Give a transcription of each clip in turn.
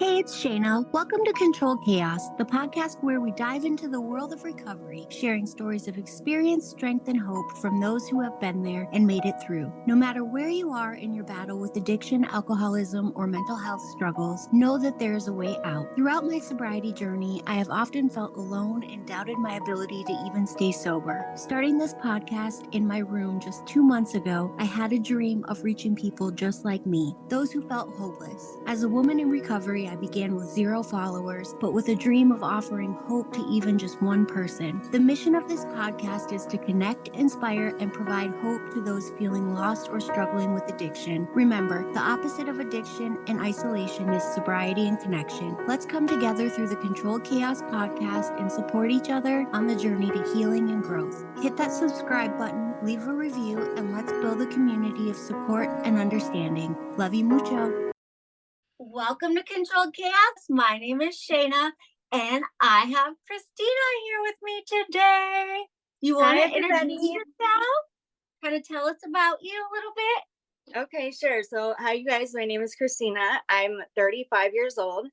Hey, it's Shana. Welcome to Control Chaos, the podcast where we dive into the world of recovery, sharing stories of experience, strength, and hope from those who have been there and made it through. No matter where you are in your battle with addiction, alcoholism, or mental health struggles, know that there is a way out. Throughout my sobriety journey, I have often felt alone and doubted my ability to even stay sober. Starting this podcast in my room just 2 months ago, I had a dream of reaching people just like me, those who felt hopeless. As a woman in recovery, I began with 0 followers, but with a dream of offering hope to even just one person. The mission of this podcast is to connect, inspire, and provide hope to those feeling lost or struggling with addiction. Remember, the opposite of addiction and isolation is sobriety and connection. Let's come together through the Controlled Chaos podcast and support each other on the journey to healing and growth. Hit that subscribe button, leave a review, and let's build a community of support and understanding. Love you mucho. Welcome to Controlled Chaos. My name is Shana, and I have Christina here with me today. You want to introduce yourself? Kind of tell us about you a little bit? Okay, sure. So, hi, you guys. My name is Christina. I'm 35 years old.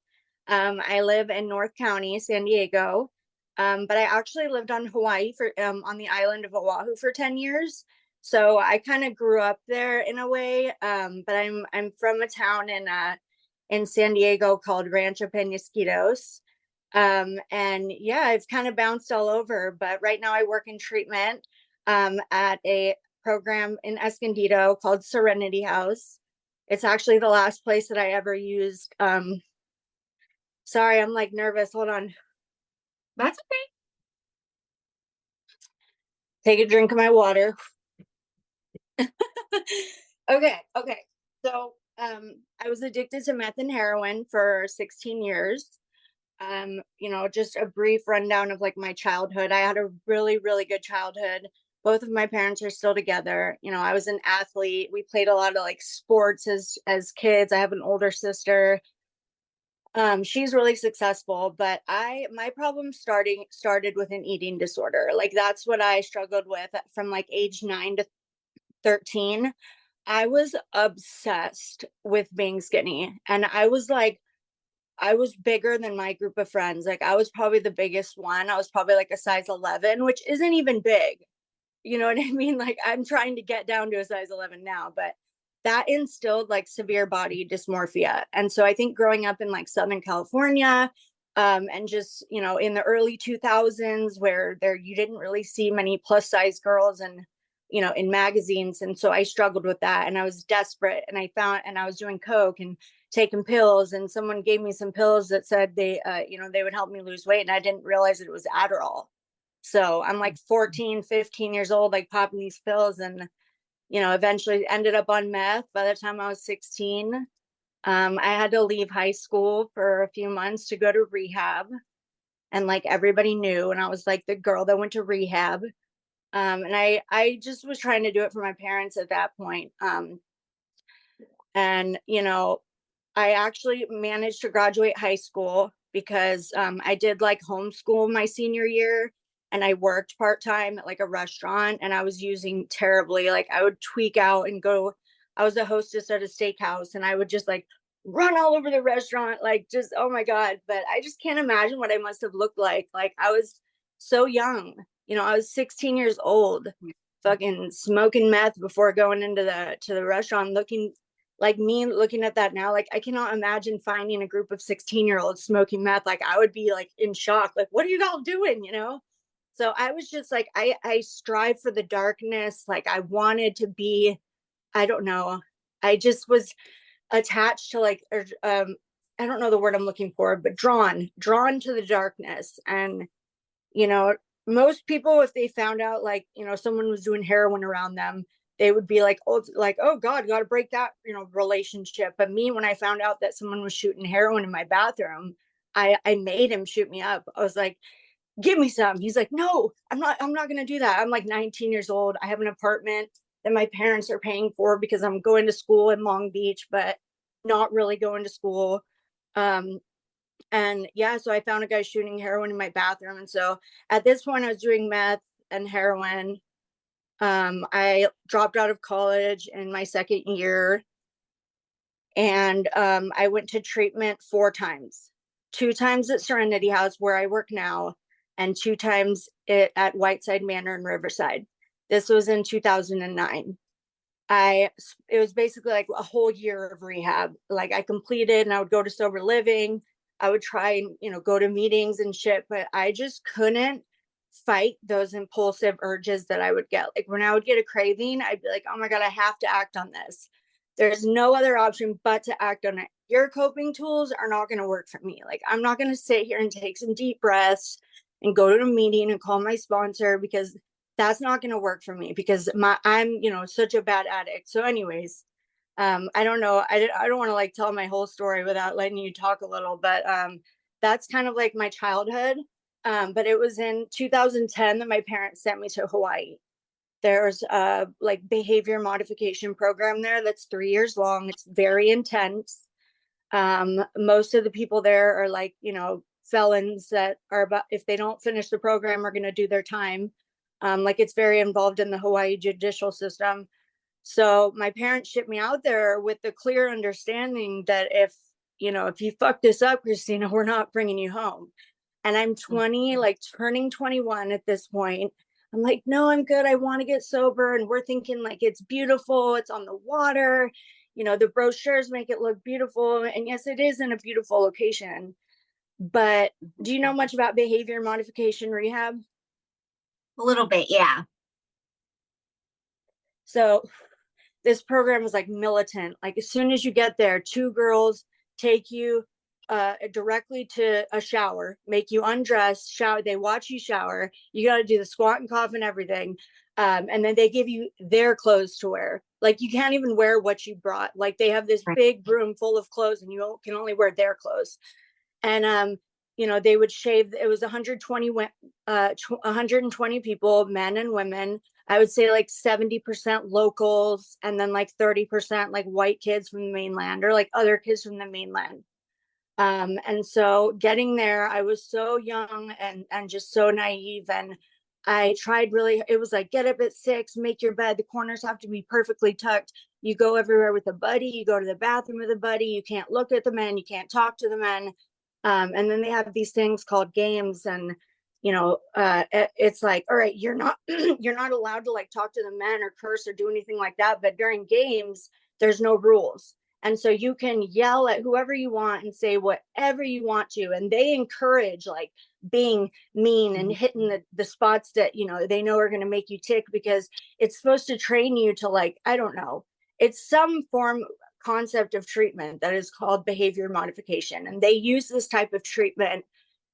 I live in North County, San Diego, but I actually lived on Hawaii on the island of Oahu for 10 years. So I kind of grew up there in a way. But I'm from a town in San Diego called Rancho Penasquitos. And yeah, I've kind of bounced all over. But right now I work in treatment at a program in Escondido called Serenity House. It's actually the last place that I ever used. Sorry, I'm like nervous. Hold on. That's okay. Take a drink of my water. Okay. So I was addicted to meth and heroin for 16 years. Just a brief rundown of like my childhood. I had a really, really good childhood. Both of my parents are still together. I was an athlete. We played a lot of like sports as kids. I have an older sister. She's really successful, but my problem started with an eating disorder. Like that's what I struggled with from like age 9 to 13. I was obsessed with being skinny, and I was bigger than my group of friends. Like I was probably the biggest one. I was probably like a size 11, which isn't even big. You know what I mean? Like I'm trying to get down to a size 11 now, but that instilled like severe body dysmorphia. And so I think growing up in like Southern California, and just, in the early 2000s where you didn't really see many plus size girls and, in magazines. And so I struggled with that, and I was desperate, and I was doing coke and taking pills, and someone gave me some pills that said they would help me lose weight. And I didn't realize that it was Adderall. So I'm like 14, 15 years old, like popping these pills, and, eventually ended up on meth by the time I was 16. I had to leave high school for a few months to go to rehab. And like everybody knew, and I was like the girl that went to rehab. And I just was trying to do it for my parents at that point. And, I actually managed to graduate high school because I did like homeschool my senior year, and I worked part time at like a restaurant, and I was using terribly. Like I would tweak out and I was a hostess at a steakhouse, and I would just like run all over the restaurant, like just, oh my God. But I just can't imagine what I must have looked like. Like I was so young, I was 16 years old, fucking smoking meth before going into the restaurant, looking at that now, like I cannot imagine finding a group of 16-year-olds smoking meth. Like I would be like in shock, like what are you all doing, so I was just like, I strive for the darkness. Like I wanted to be, I don't know, I just was attached to like I don't know the word I'm looking for, but drawn to the darkness. And you know most people, if they found out like someone was doing heroin around them, they would be like, oh God, got to break that relationship. But me, when I found out that someone was shooting heroin in my bathroom, I made him shoot me up. I was like, give me some. He's like, no, I'm not gonna do that. I'm like 19 years old. I have an apartment that my parents are paying for because I'm going to school in Long Beach, but not really going to school. And yeah, so I found a guy shooting heroin in my bathroom. And so at this point I was doing meth and heroin. I dropped out of college in my second year. And I went to treatment 4 times, 2 times at Serenity House where I work now, and 2 times at Whiteside Manor in Riverside. This was in 2009. It was basically like a whole year of rehab. Like I completed, and I would go to sober living. I would try and, go to meetings and shit, but I just couldn't fight those impulsive urges that I would get. Like when I would get a craving, I'd be like, oh my God, I have to act on this. There's no other option but to act on it. Your coping tools are not going to work for me. Like I'm not going to sit here and take some deep breaths and go to a meeting and call my sponsor, because that's not going to work for me, because I'm, such a bad addict. So anyways, I don't know. I don't want to like tell my whole story without letting you talk a little, but that's kind of like my childhood. But it was in 2010 that my parents sent me to Hawaii. There's a like behavior modification program there that's 3 years long. It's very intense. Most of the people there are like, felons that are about, if they don't finish the program, are going to do their time. Like it's very involved in the Hawaii judicial system. So my parents shipped me out there with the clear understanding that if you fuck this up, Christina, we're not bringing you home. And I'm 20, like turning 21 at this point. I'm like, no, I'm good. I want to get sober. And we're thinking like, it's beautiful. It's on the water. The brochures make it look beautiful. And yes, it is in a beautiful location. But do you know much about behavior modification rehab? A little bit, yeah. So this program was like militant. Like as soon as you get there, 2 girls take you directly to a shower, make you undress, shower. They watch you shower. You got to do the squat and cough and everything. And then they give you their clothes to wear. Like you can't even wear what you brought. Like they have this big room full of clothes, and you can only wear their clothes. And they would shave. It was 120 people, men and women. I would say like 70% locals, and then like 30% like white kids from the mainland, or like other kids from the mainland. And so getting there, I was so young and just so naive. And I tried really, it was like, get up at 6, make your bed. The corners have to be perfectly tucked. You go everywhere with a buddy. You go to the bathroom with a buddy. You can't look at the men. You can't talk to the men. And then they have these things called games. And, it's like, all right, you're not, you're not allowed to like talk to the men or curse or do anything like that. But during games, there's no rules. And so you can yell at whoever you want and say whatever you want to. And they encourage like being mean and hitting the spots that, they know are going to make you tick, because it's supposed to train you to like, I don't know, it's some form concept of treatment that is called behavior modification. And they use this type of treatment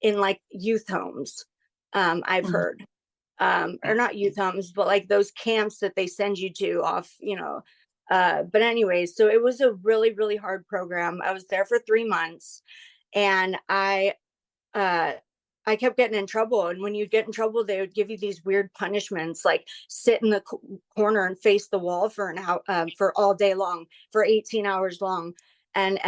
in like youth homes. I've heard, or not youth homes, but like those camps that they send you to off, but anyways, so it was a really, really hard program. I was there for 3 months, and I kept getting in trouble. And when you get in trouble, they would give you these weird punishments, like sit in the corner and face the wall for an hour, for all day long, for 18 hours long, and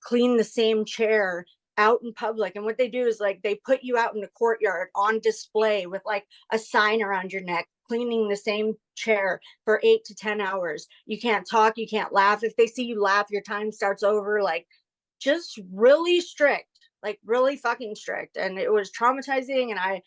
clean the same chair out in public. And what they do is like they put you out in the courtyard on display with like a sign around your neck, cleaning the same chair for 8 to 10 hours. You can't talk, you can't laugh. If they see you laugh, your time starts over. Like just really strict, like really fucking strict. And it was traumatizing, and I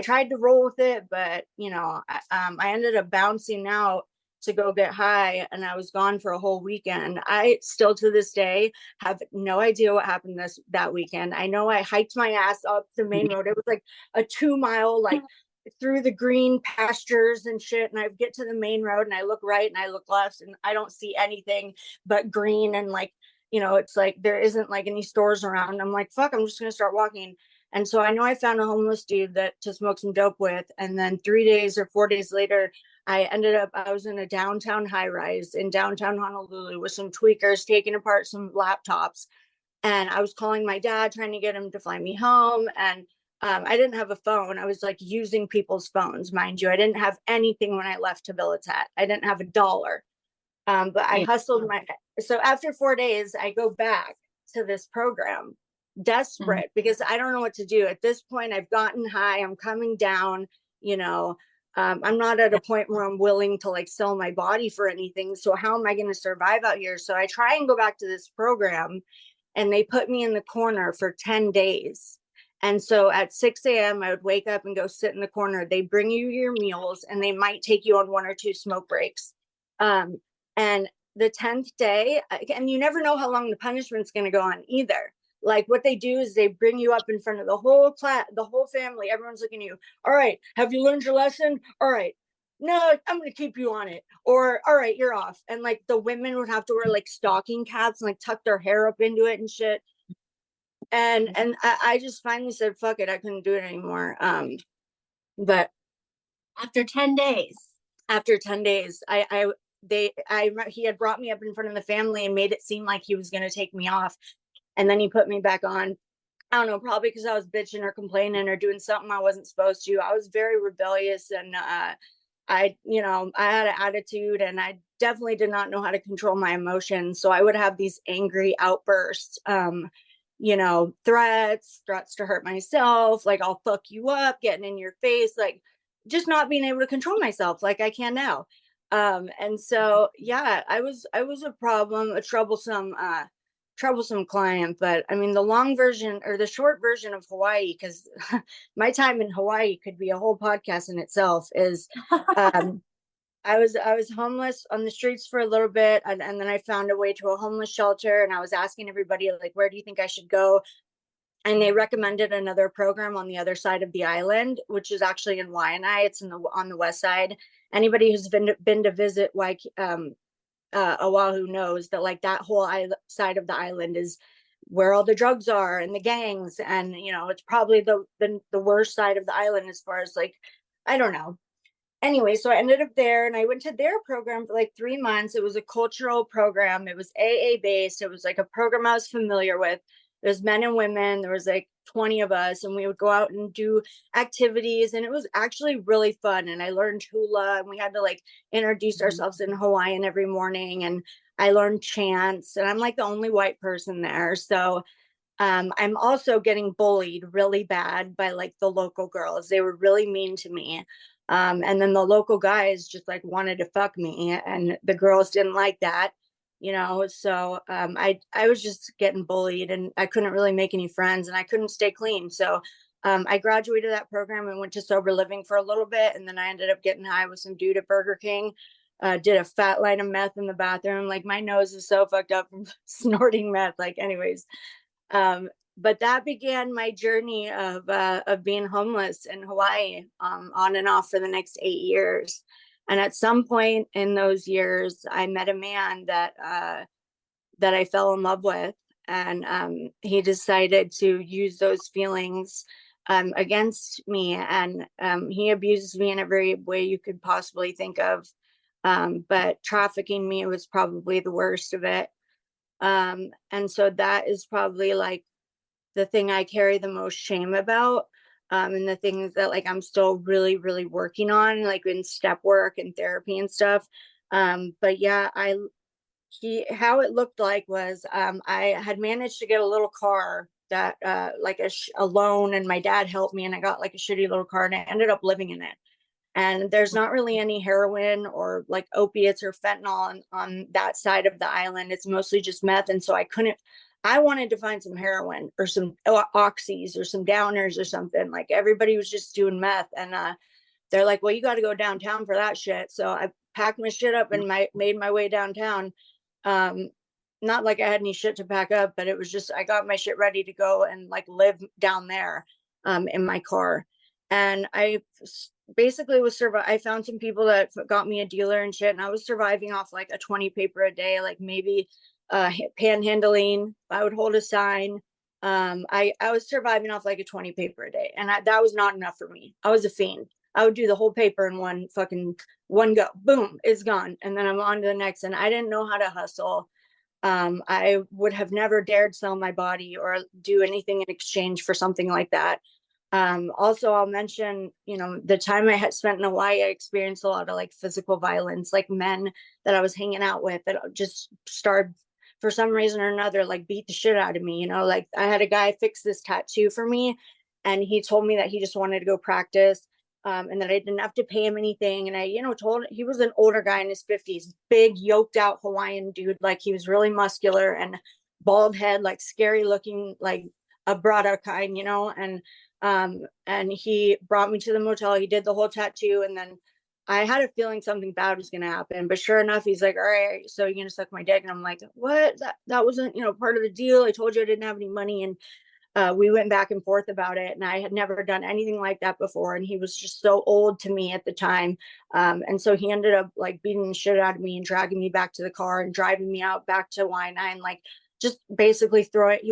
tried to roll with it, but I ended up bouncing out to go get high, and I was gone for a whole weekend. I still to this day have no idea what happened that weekend. I know I hiked my ass up the main road. It was like a 2 mile like through the green pastures and shit, and I get to the main road and I look right and I look left, and I don't see anything but green, and like it's like there isn't like any stores around. I'm like, fuck, I'm just gonna start walking. And so I know I found a homeless dude to smoke some dope with. And then 3 days or 4 days later, I was in a downtown high rise in downtown Honolulu with some tweakers taking apart some laptops. And I was calling my dad, trying to get him to fly me home. And I didn't have a phone. I was like using people's phones, mind you. I didn't have anything when I left Tabilitat. I didn't have $1. But I hustled so after 4 days, I go back to this program, desperate, because I don't know what to do. At this point, I've gotten high, I'm coming down, I'm not at a point where I'm willing to like sell my body for anything. So how am I going to survive out here? So I try and go back to this program, and they put me in the corner for 10 days. And so at 6 a.m., I would wake up and go sit in the corner. They bring you your meals, and they might take you on 1 or 2 smoke breaks. And the 10th day, and you never know how long the punishment's going to go on either. Like what they do is they bring you up in front of the whole class, the whole family. Everyone's looking at you. All right, have you learned your lesson? All right. No, I'm going to keep you on it. Or, all right, you're off. And like the women would have to wear like stocking caps and like tuck their hair up into it and shit. And I just finally said, fuck it. I couldn't do it anymore. But After 10 days. after 10 days, he had brought me up in front of the family and made it seem like he was going to take me off. And then he put me back on. I don't know, probably because I was bitching or complaining or doing something I wasn't supposed to. I was very rebellious, and I had an attitude, and I definitely did not know how to control my emotions. So I would have these angry outbursts, threats to hurt myself, like I'll fuck you up, getting in your face, like just not being able to control myself like I can now. And so, yeah, I was a problem, a troublesome client. But I mean, the long version or the short version of Hawaii, because my time in Hawaii could be a whole podcast in itself, is I was homeless on the streets for a little bit, and then I found a way to a homeless shelter, and I was asking everybody, like, where do you think I should go? And they recommended another program on the other side of the island, which is actually in Waianae. It's on the west side. Anybody who's been to visit Oahu knows that like that whole side of the island is where all the drugs are and the gangs, and it's probably the worst side of the island as far as like, I don't know. Anyway, so I ended up there, and I went to their program for like 3 months. It was a cultural program. It was AA based. It was like a program I was familiar with. There's men and women. There was like 20 of us, and we would go out and do activities, and it was actually really fun. And I learned hula, and we had to like introduce ourselves in Hawaiian every morning, and I learned chants, and I'm like the only white person there. So I'm also getting bullied really bad by like the local girls. They were really mean to me. And then the local guys just like wanted to fuck me, and the girls didn't like that. So I was just getting bullied, and I couldn't really make any friends, and I couldn't stay clean. So I graduated that program and went to sober living for a little bit, and then I ended up getting high with some dude at Burger King. Did a fat line of meth in the bathroom. Like my nose is so fucked up from snorting meth. Like, anyways, but that began my journey of being homeless in Hawaii, on and off for the next 8 years. And at some point in those years, I met a man that I fell in love with, and he decided to use those feelings against me, and he abuses me in every way you could possibly think of. But trafficking me was probably the worst of it. And so that is probably like the thing I carry the most shame about. And the things that like I'm still really, really working on, like in step work and therapy and stuff. But yeah, how it looked like was I had managed to get a little car that like a loan, and my dad helped me, and I got like a shitty little car, and I ended up living in it. And there's not really any heroin or like opiates or fentanyl on that side of the island. It's mostly just meth. And so I wanted to find some heroin or some oxys or some downers or something. Like everybody was just doing meth. And they're like, well, you got to go downtown for that shit. So I packed my shit up and made my way downtown. Not like I had any shit to pack up, but it was just, I got my shit ready to go and like live down there in my car. And I basically I found some people that got me a dealer and shit. And I was surviving off like a 20 paper a day, like maybe panhandling. I would hold a sign. I was surviving off like a 20 paper a day, and that was not enough for me. I was a fiend. I would do the whole paper in one go. Boom, it's gone, and then I'm on to the next. And I didn't know how to hustle. I would have never dared sell my body or do anything in exchange for something like that. Also, I'll mention, the time I had spent in Hawaii, I experienced a lot of like physical violence, like men that I was hanging out with that just started for some reason or another, like beat the shit out of me. Like I had a guy fix this tattoo for me, and he told me that he just wanted to go practice. and that I didn't have to pay him anything. And I, told him, he was an older guy in his 50s, big, yoked out Hawaiian dude. Like he was really muscular and bald head, like scary looking, like a Brada kind, and he brought me to the motel. He did the whole tattoo. And then I had a feeling something bad was going to happen, but sure enough, he's like, all right, so you're going to suck my dick. And I'm like, what? That wasn't, part of the deal. I told you I didn't have any money. And we went back and forth about it, and I had never done anything like that before. And he was just so old to me at the time. And so he ended up like beating the shit out of me and dragging me back to the car and driving me out back to Y9, like just basically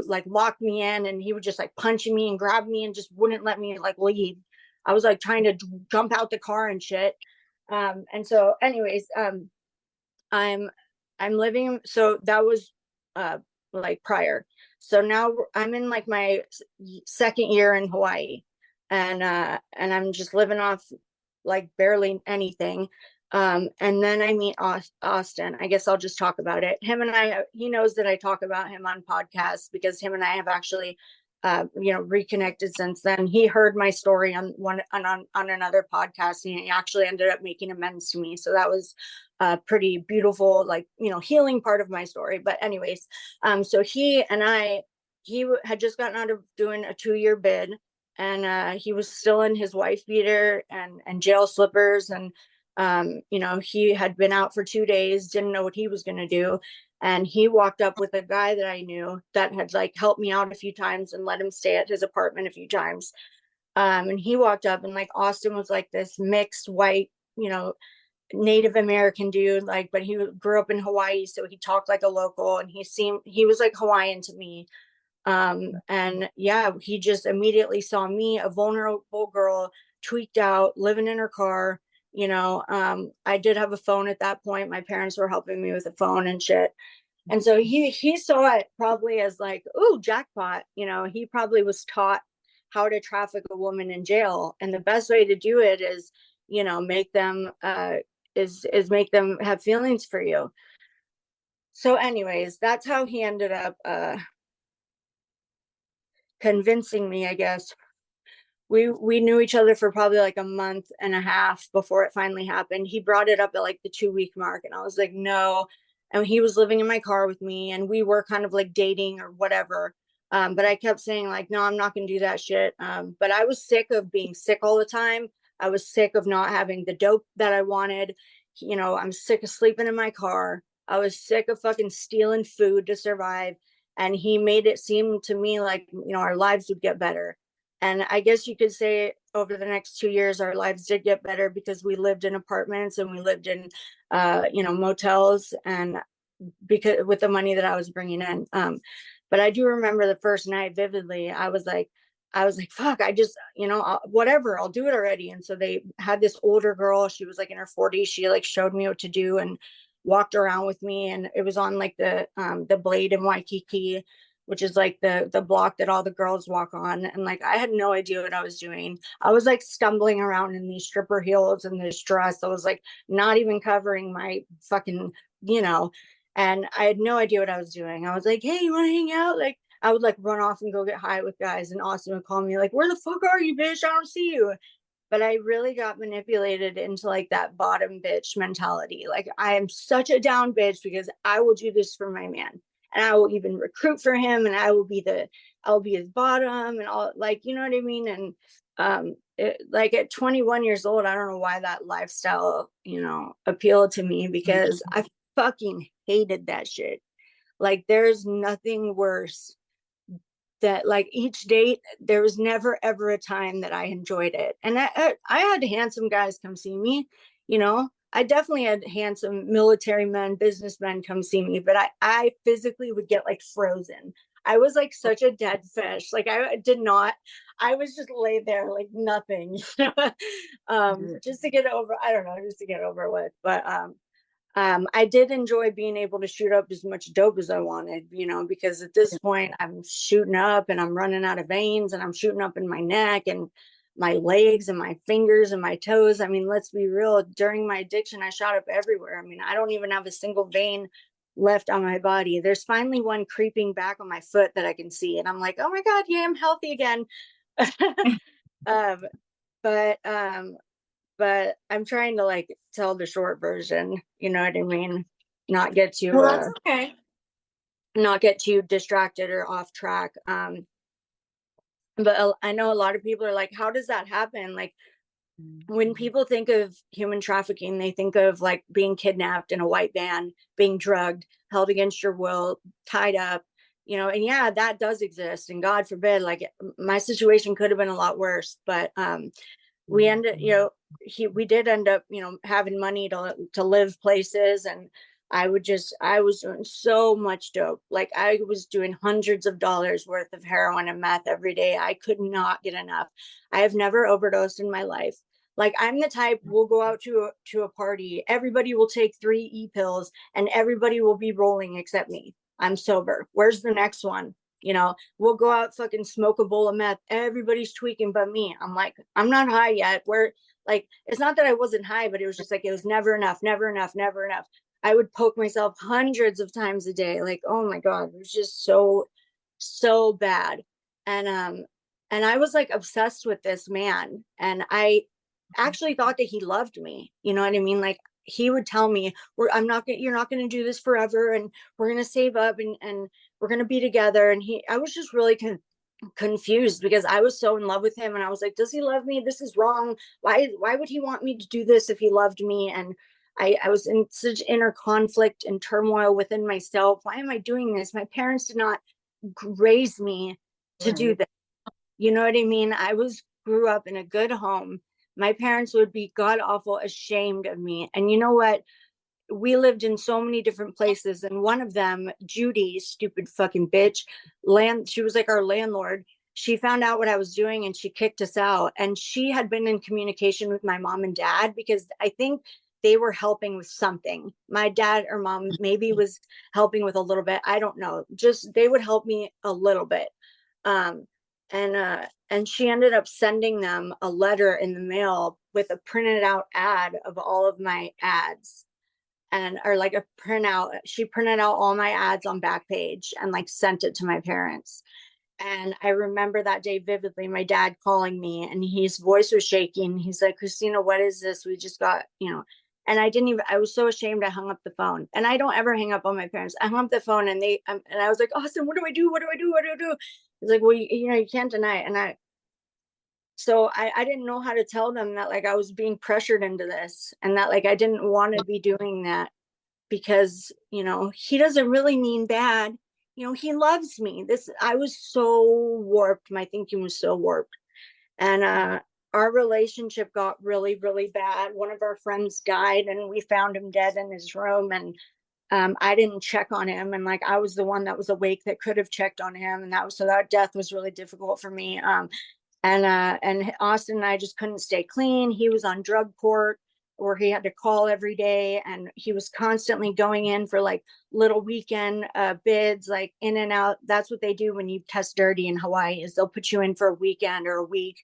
like locked me in. And he would just like punching me and grab me and just wouldn't let me like leave. I was like trying to jump out the car and shit. And so anyways, I'm living, so that was like prior. So now I'm in like my second year in Hawaii, and I'm just living off like barely anything. And then I meet Austin. I guess I'll just talk about it. He knows that I talk about him on podcasts because him and I have actually reconnected since then. He heard my story on another podcast, and he actually ended up making amends to me. So that was a pretty beautiful, like, healing part of my story. But anyways, so he had just gotten out of doing a 2-year bid, and he was still in his wife beater and jail slippers. And, he had been out for 2 days, didn't know what he was going to do. And he walked up with a guy that I knew that had like helped me out a few times and let him stay at his apartment a few times. And he walked up, and like Austin was like this mixed white, Native American dude, like, but he grew up in Hawaii. So he talked like a local, and he was like Hawaiian to me. And yeah, he just immediately saw me, a vulnerable girl, tweaked out, living in her car. I did have a phone at that point. My parents were helping me with the phone and shit. And so he saw it probably as like, ooh, jackpot. He probably was taught how to traffic a woman in jail. And the best way to do it is, make them make them have feelings for you. So anyways, that's how he ended up convincing me, I guess. We knew each other for probably like a month and a half before it finally happened. He brought it up at like the 2-week mark, and I was like, no. And he was living in my car with me, and we were kind of like dating or whatever. But I kept saying like, no, I'm not going to do that shit. But I was sick of being sick all the time. I was sick of not having the dope that I wanted. I'm sick of sleeping in my car. I was sick of fucking stealing food to survive. And he made it seem to me like, our lives would get better. And I guess you could say over the next 2 years, our lives did get better because we lived in apartments and we lived in, motels, and because with the money that I was bringing in. But I do remember the first night vividly. I was like, fuck, I just, whatever, I'll do it already. And so they had this older girl. She was like in her 40s. She like showed me what to do and walked around with me. And it was on like the Blade in Waikiki, which is like the block that all the girls walk on. And like, I had no idea what I was doing. I was like stumbling around in these stripper heels and this dress. I was like not even covering my fucking, and I had no idea what I was doing. I was like, hey, you want to hang out? Like, I would like run off and go get high with guys. And Austin would call me like, where the fuck are you, bitch? I don't see you. But I really got manipulated into like that bottom bitch mentality. Like, I am such a down bitch because I will do this for my man. And I will even recruit for him, and I'll be his bottom and all, like, you know what I mean? And like at 21 years old, I don't know why that lifestyle, appealed to me, because I fucking hated that shit. Like, there's nothing worse. That like each date, there was never ever a time that I enjoyed it. And I had handsome guys come see me, I definitely had handsome military men, businessmen come see me, but I physically would get like frozen. I was like such a dead fish. Like, I was just laid there like nothing, just to get over, I don't know, just to get over with. But I did enjoy being able to shoot up as much dope as I wanted, because at this point I'm shooting up and I'm running out of veins, and I'm shooting up in my neck and my legs and my fingers and my toes. I mean, let's be real. During my addiction, I shot up everywhere. I mean, I don't even have a single vein left on my body. There's finally one creeping back on my foot that I can see. And I'm like, oh my God, yeah, I'm healthy again. but I'm trying to like tell the short version, you know what I mean? Not get too Well, that's okay. not get too distracted or off track. But I know a lot of people are like, how does that happen? Like, when people think of human trafficking, they think of like being kidnapped in a white van, being drugged, held against your will, tied up, you know, and yeah, that does exist. And God forbid, like my situation could have been a lot worse, but we ended, you know, we did end up, you know, having money to live places. And I was doing so much dope. Like I was doing hundreds of dollars worth of heroin and meth every day. I could not get enough. I have never overdosed in my life. Like I'm the type, we'll go out to a party, everybody will take 3 pills and everybody will be rolling except me. I'm sober. Where's the next one? You know, we'll go out, fucking smoke a bowl of meth, everybody's tweaking but me. I'm like, I'm not high yet. Where, like, it's not that I wasn't high, but it was just like, it was never enough, never enough, never enough. I would poke myself hundreds of times a day. Like, oh my God, it was just so bad. And I was like obsessed with this man. And I actually thought that he loved me. You know what I mean? Like he would tell me, you're not gonna do this forever, and we're gonna save up, and we're gonna be together. And I was just really confused because I was so in love with him, and I was like, does he love me? This is wrong. Why would he want me to do this if he loved me? And I was in such inner conflict and turmoil within myself. Why am I doing this? My parents did not raise me to do this. You know what I mean? Grew up in a good home. My parents would be god awful ashamed of me. And you know what? We lived in so many different places, and one of them, Judy, stupid fucking bitch, she was like our landlord. She found out what I was doing and she kicked us out. And she had been in communication with my mom and dad because I think they were helping with something. My dad or mom maybe was helping with a little bit. I don't know. Just they would help me a little bit. Um, and she ended up sending them a letter in the mail with a printed out ad of all of my ads, and or like a printout. She printed out all my ads on Backpage and like sent it to my parents. And I remember that day vividly, my dad calling me, and his voice was shaking. He's like, Christina, what is this? We just got, you know, and I was so ashamed. I hung up the phone, and I don't ever hang up on my parents. I hung up the phone, and and I was like, Austin, what do I do? What do I do? What do I do? He's like, well, you know, you can't deny it. And so I didn't know how to tell them that like I was being pressured into this, and that like I didn't want to be doing that because, you know, he doesn't really mean bad. You know, he loves me. I was so warped. My thinking was so warped. And our relationship got really, really bad. One of our friends died, and we found him dead in his room. And I didn't check on him. And like, I was the one that was awake that could have checked on him. And so that death was really difficult for me. And Austin and I just couldn't stay clean. He was on drug court where he had to call every day, and he was constantly going in for like little weekend bids, like in and out. That's what they do when you test dirty in Hawaii, is they'll put you in for a weekend or a week.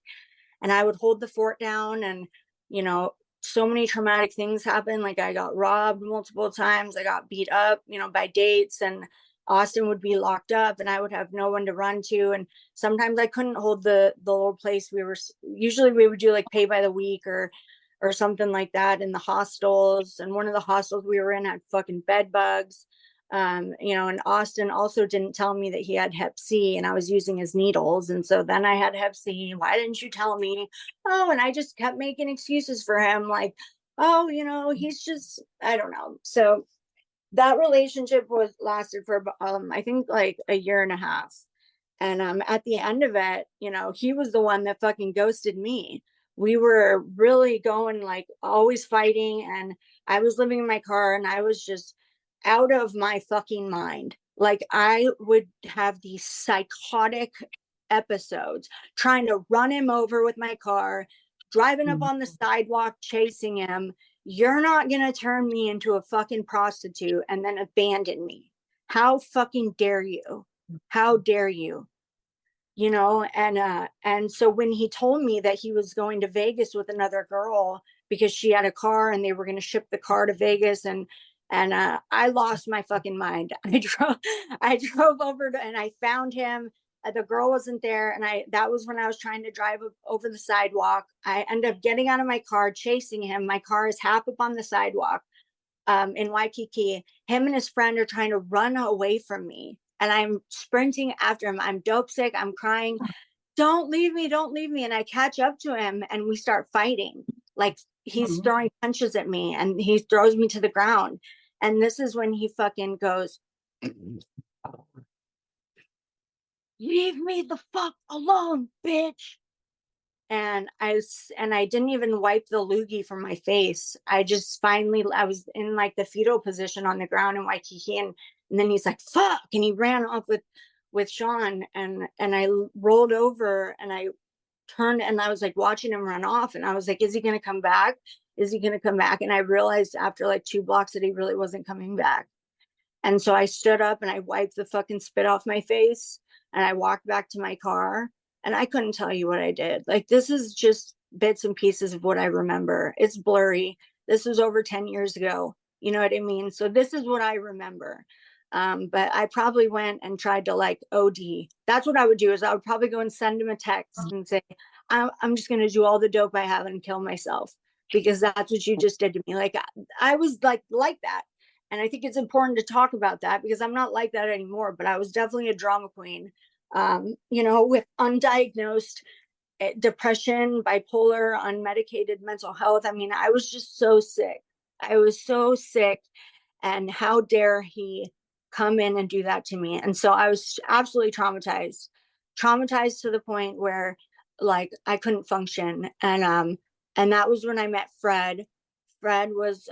And I would hold the fort down, and you know, so many traumatic things happened. Like I got robbed multiple times, I got beat up, you know, by dates, and Austin would be locked up and I would have no one to run to. And sometimes I couldn't hold the little place. We would do like pay by the week or something like that in the hostels. And one of the hostels we were in had fucking bed bugs. You know, and Austin also didn't tell me that he had Hep C, and I was using his needles. And so then I had Hep C. Why didn't you tell me? Oh, and I just kept making excuses for him. Like, oh, you know, he's just, I don't know. So that relationship lasted for I think like a year and a half. And at the end of it, you know, he was the one that fucking ghosted me. We were really going like always fighting, and I was living in my car, and I was just out of my fucking mind. Like I would have these psychotic episodes trying to run him over with my car, driving up on the sidewalk, chasing him. You're not going to turn me into a fucking prostitute and then abandon me. How fucking dare you? How dare you? You know, and so when he told me that he was going to Vegas with another girl because she had a car and they were going to ship the car to Vegas, and I lost my fucking mind. I drove over and I found him. the girl wasn't there. And that was when I was trying to drive over the sidewalk. I ended up getting out of my car, chasing him. My car is half up on the sidewalk in Waikiki. Him and his friend are trying to run away from me. And I'm sprinting after him. I'm dope sick. I'm crying. Don't leave me. Don't leave me. And I catch up to him and we start fighting. Like he's throwing punches at me and he throws me to the ground. And this is when he fucking goes, leave me the fuck alone, bitch. And I didn't even wipe the loogie from my face. I was in like the fetal position on the ground in Waikiki, and then he's like, fuck, and he ran off with Sean, and I rolled over and I turned and I was like watching him run off, and I was like, is he gonna come back? Is he gonna come back? And I realized after like 2 blocks that he really wasn't coming back. And so I stood up and I wiped the fucking spit off my face and I walked back to my car, and I couldn't tell you what I did. Like, this is just bits and pieces of what I remember. It's blurry. This was over 10 years ago. You know what I mean? So this is what I remember. But I probably went and tried to like OD. That's what I would do, is I would probably go and send him a text and say, I'm just going to do all the dope I have and kill myself because that's what you just did to me. Like I was like that. And I think it's important to talk about that because I'm not like that anymore, but I was definitely a drama queen, with undiagnosed depression, bipolar, unmedicated mental health. I mean, I was just so sick. I was so sick. And how dare he come in and do that to me? And so I was absolutely traumatized to the point where like I couldn't function. And that was when I met Fred. Fred was,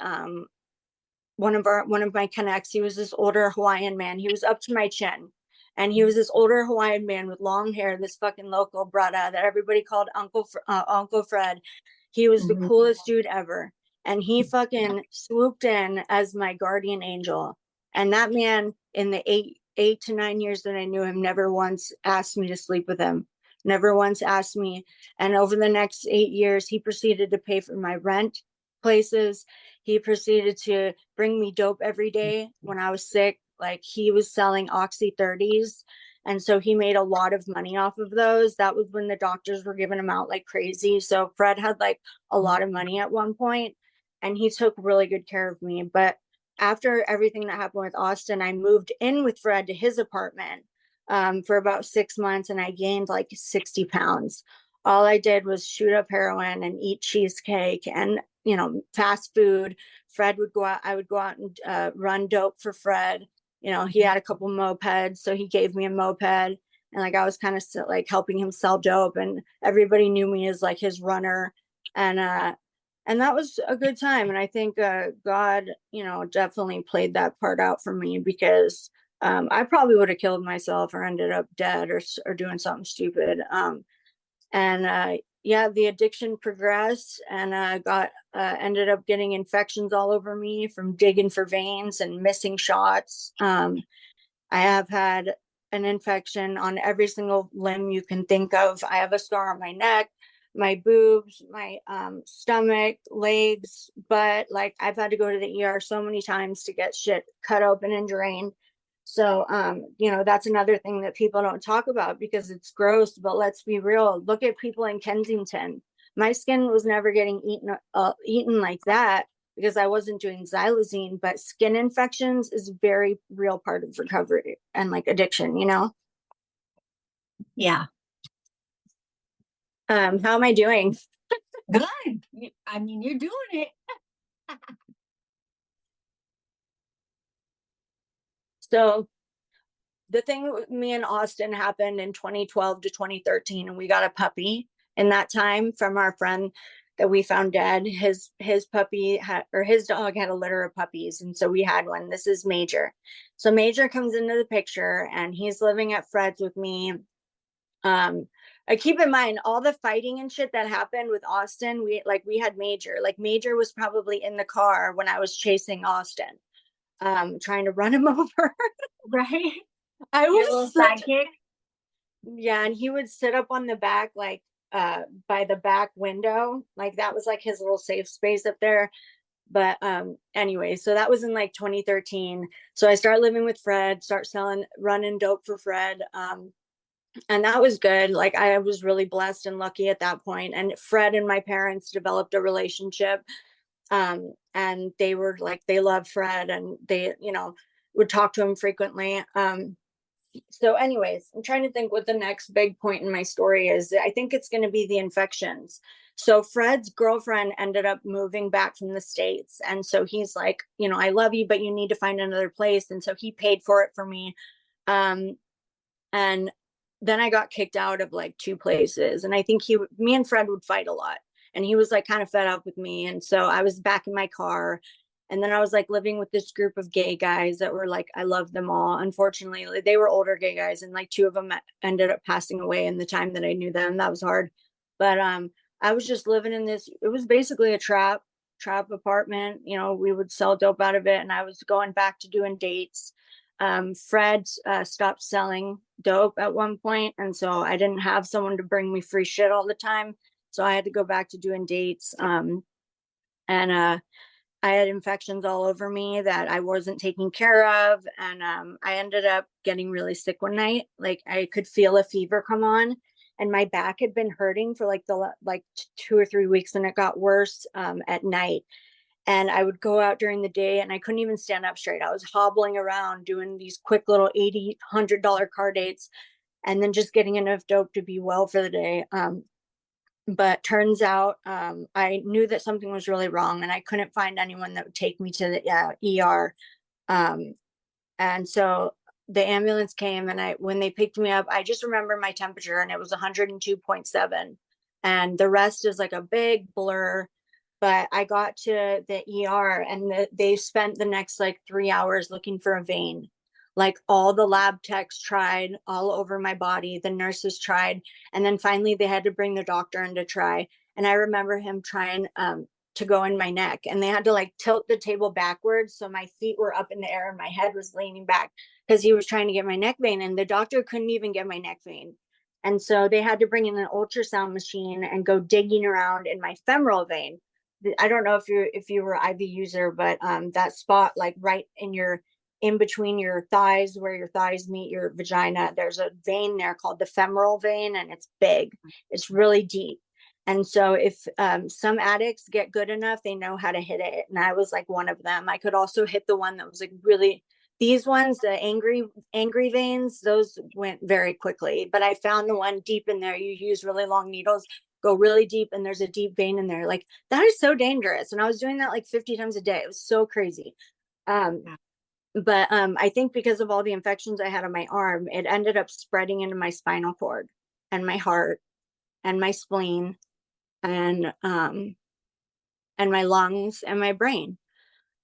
one of my connects. He was this older Hawaiian man. He was up to my chin, and he was this older Hawaiian man with long hair. This fucking local brother that everybody called Uncle Fred. He was the coolest dude ever, and he fucking swooped in as my guardian angel. And that man, in the 8 to 9 years that I knew him, never once asked me to sleep with him. Never once asked me. And over the next 8 years, he proceeded to pay for my rent, places. He proceeded to bring me dope every day when I was sick. Like, he was selling Oxy 30s. And so he made a lot of money off of those. That was when the doctors were giving them out like crazy. So Fred had like a lot of money at one point, and he took really good care of me. But after everything that happened with Austin, I moved in with Fred to his apartment for about 6 months, and I gained like 60 pounds. All I did was shoot up heroin and eat cheesecake and fast food. Fred would go out. I would go out and run dope for Fred. He had a couple mopeds, so he gave me a moped, and like I was kind of like helping him sell dope, and everybody knew me as like his runner, and that was a good time. And I think God, definitely played that part out for me, because I probably would have killed myself or ended up dead or doing something stupid. The addiction progressed, and ended up getting infections all over me from digging for veins and missing shots. I have had an infection on every single limb you can think of. I have a scar on my neck, my boobs, my stomach, legs, butt. Like, I've had to go to the ER so many times to get shit cut open and drained. So, that's another thing that people don't talk about because it's gross, but let's be real. Look at people in Kensington. My skin was never getting eaten like that because I wasn't doing xylazine, but skin infections is a very real part of recovery and like addiction, Yeah. How am I doing? Good. I mean, you're doing it. So the thing with me and Austin happened in 2012 to 2013, and we got a puppy in that time from our friend that we found dead. His puppy his dog had a litter of puppies, and so we had one. This is Major. So Major comes into the picture, and he's living at Fred's with me. I keep in mind all the fighting and shit that happened with Austin. We had Major. Like, Major was probably in the car when I was chasing Austin, trying to run him over. Right. I was sidekick. Yeah, and he would sit up on the back, like by the back window. Like, that was like his little safe space up there. But anyway, so that was in like 2013. So I started living with Fred, running dope for Fred. And that was good. Like, I was really blessed and lucky at that point. And Fred and my parents developed a relationship. And they were like, they love Fred, and they, would talk to him frequently. So anyways, I'm trying to think what the next big point in my story is. I think it's going to be the infections. So Fred's girlfriend ended up moving back from the States. And so he's like, I love you, but you need to find another place. And so he paid for it for me. Um, and then I got kicked out of like 2 places. And I think me and Fred would fight a lot. And he was like kind of fed up with me. And so I was back in my car. And then I was like living with this group of gay guys that were like, I love them all. Unfortunately, like, they were older gay guys, and like 2 of them ended up passing away in the time that I knew them. That was hard. But I was just living in this, it was basically a trap apartment. We would sell dope out of it. And I was going back to doing dates. Fred stopped selling dope at one point, and so I didn't have someone to bring me free shit all the time. So I had to go back to doing dates. And I had infections all over me that I wasn't taking care of. And I ended up getting really sick one night. Like, I could feel a fever come on, and my back had been hurting for like 2 or 3 weeks, and it got worse at night. And I would go out during the day, and I couldn't even stand up straight. I was hobbling around doing these quick little $80, $100 car dates, and then just getting enough dope to be well for the day. But turns out I knew that something was really wrong, and I couldn't find anyone that would take me to the ER. And so the ambulance came, and when they picked me up, I just remember my temperature, and it was 102.7. And the rest is like a big blur. But I got to the ER, and they spent the next like 3 hours looking for a vein. Like, all the lab techs tried all over my body, the nurses tried, and then finally they had to bring the doctor in to try. And I remember him trying to go in my neck, and they had to like tilt the table backwards so my feet were up in the air and my head was leaning back, because he was trying to get my neck vein, and the doctor couldn't even get my neck vein. And so they had to bring in an ultrasound machine and go digging around in my femoral vein. I don't know if you were IV user, but that spot, like right in between your thighs, where your thighs meet your vagina, there's a vein there called the femoral vein, and it's big. It's really deep. And so if some addicts get good enough, they know how to hit it. And I was like one of them. I could also hit the one that was like really, these ones, the angry veins, those went very quickly. But I found the one deep in there. You use really long needles, go really deep, and there's a deep vein in there. Like, that is so dangerous. And I was doing that like 50 times a day. It was so crazy. But I think because of all the infections I had on my arm, it ended up spreading into my spinal cord and my heart and my spleen and my lungs and my brain.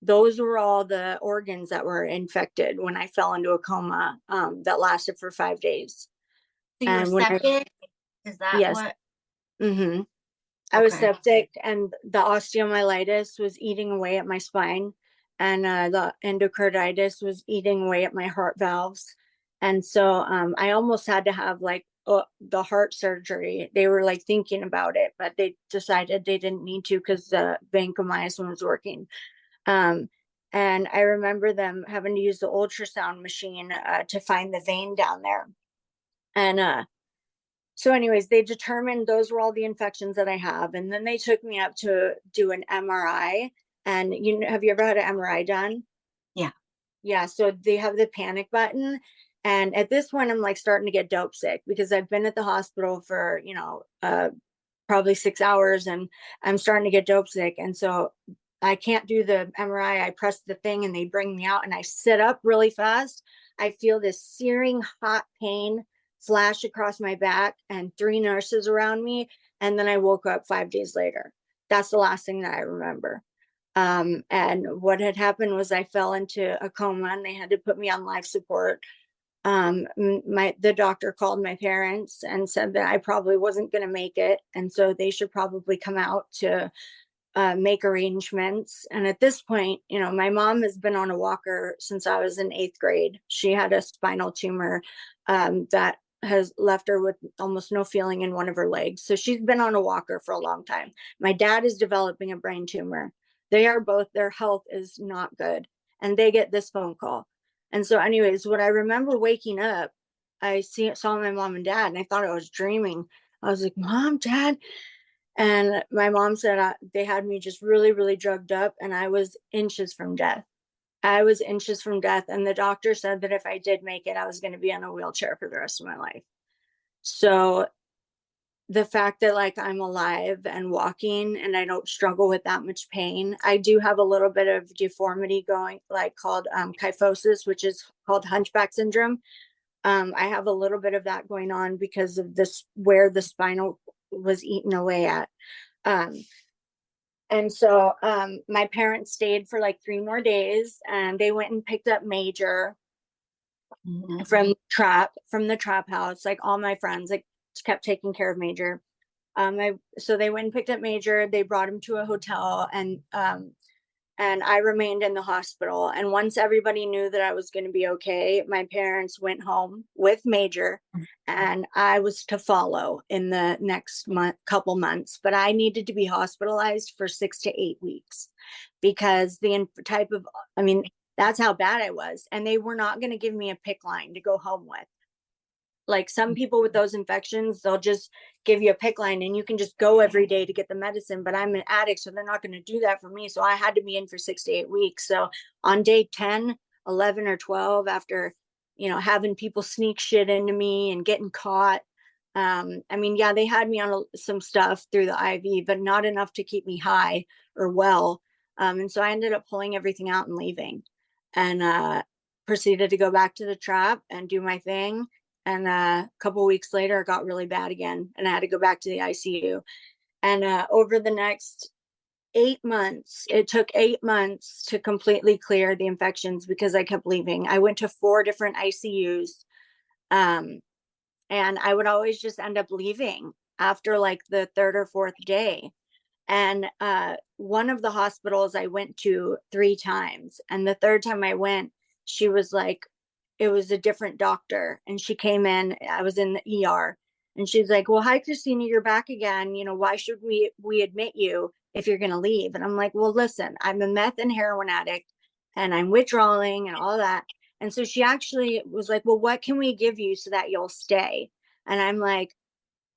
Those were all the organs that were infected when I fell into a coma that lasted for 5 days. So you were septic? Is that yes. what? Mm-hmm. I was septic, and the osteomyelitis was eating away at my spine, and the endocarditis was eating away at my heart valves. And so I almost had to have like the heart surgery. They were like thinking about it, but they decided they didn't need to because the vancomycin was working. And I remember them having to use the ultrasound machine to find the vein down there. And so anyways, they determined those were all the infections that I have. And then they took me up to do an MRI. And have you ever had an MRI done? Yeah. Yeah. So they have the panic button. And at this point, I'm like starting to get dope sick, because I've been at the hospital for, probably 6 hours, and I'm starting to get dope sick. And so I can't do the MRI. I press the thing, and they bring me out, and I sit up really fast. I feel this searing hot pain flash across my back, and 3 nurses around me. And then I woke up 5 days later. That's the last thing that I remember. And what had happened was I fell into a coma, and they had to put me on life support. The doctor called my parents and said that I probably wasn't going to make it, and so they should probably come out to make arrangements. And at this point, my mom has been on a walker since I was in 8th grade. She had a spinal tumor that has left her with almost no feeling in one of her legs. So she's been on a walker for a long time. My dad is developing a brain tumor. Their health is not good. And they get this phone call. And so anyways, what I remember waking up, saw my mom and dad, and I thought I was dreaming. I was like, Mom, Dad. And my mom said they had me just really, really drugged up, and I was inches from death. I was inches from death. And the doctor said that if I did make it, I was going to be in a wheelchair for the rest of my life. So the fact that like I'm alive and walking and I don't struggle with that much pain. I do have a little bit of deformity going, like called kyphosis, which is called hunchback syndrome. I have a little bit of that going on because of this, where the spinal was eaten away at. And so my parents stayed for like 3 more days, and they went and picked up Major from the trap house. Like all my friends like kept taking care of Major. So they went and picked up Major. They brought him to a hotel, and I remained in the hospital. And once everybody knew that I was going to be okay, my parents went home with Major, and I was to follow in the next couple months. But I needed to be hospitalized for 6 to 8 weeks because that's how bad I was. And they were not going to give me a PICC line to go home with. Like some people with those infections, they'll just give you a PICC line and you can just go every day to get the medicine. But I'm an addict, so they're not going to do that for me. So I had to be in for 6 to 8 weeks. So on day 10, 11, or 12, after, having people sneak shit into me and getting caught. They had me on some stuff through the IV, but not enough to keep me high or well. And so I ended up pulling everything out and leaving, and proceeded to go back to the trap and do my thing. And a couple weeks later, it got really bad again, and I had to go back to the ICU. And over the next 8 months, it took 8 months to completely clear the infections because I kept leaving. I went to 4 different ICUs, and I would always just end up leaving after like the 3rd or 4th day. And one of the hospitals I went to 3 times, and the 3rd time I went, she was like, it was a different doctor, and she came in, I was in the ER, and she's like, well, hi, Christina, you're back again. Why should we admit you if you're going to leave? And I'm like, well, listen, I'm a meth and heroin addict, and I'm withdrawing and all that. And so she actually was like, well, what can we give you so that you'll stay? And I'm like,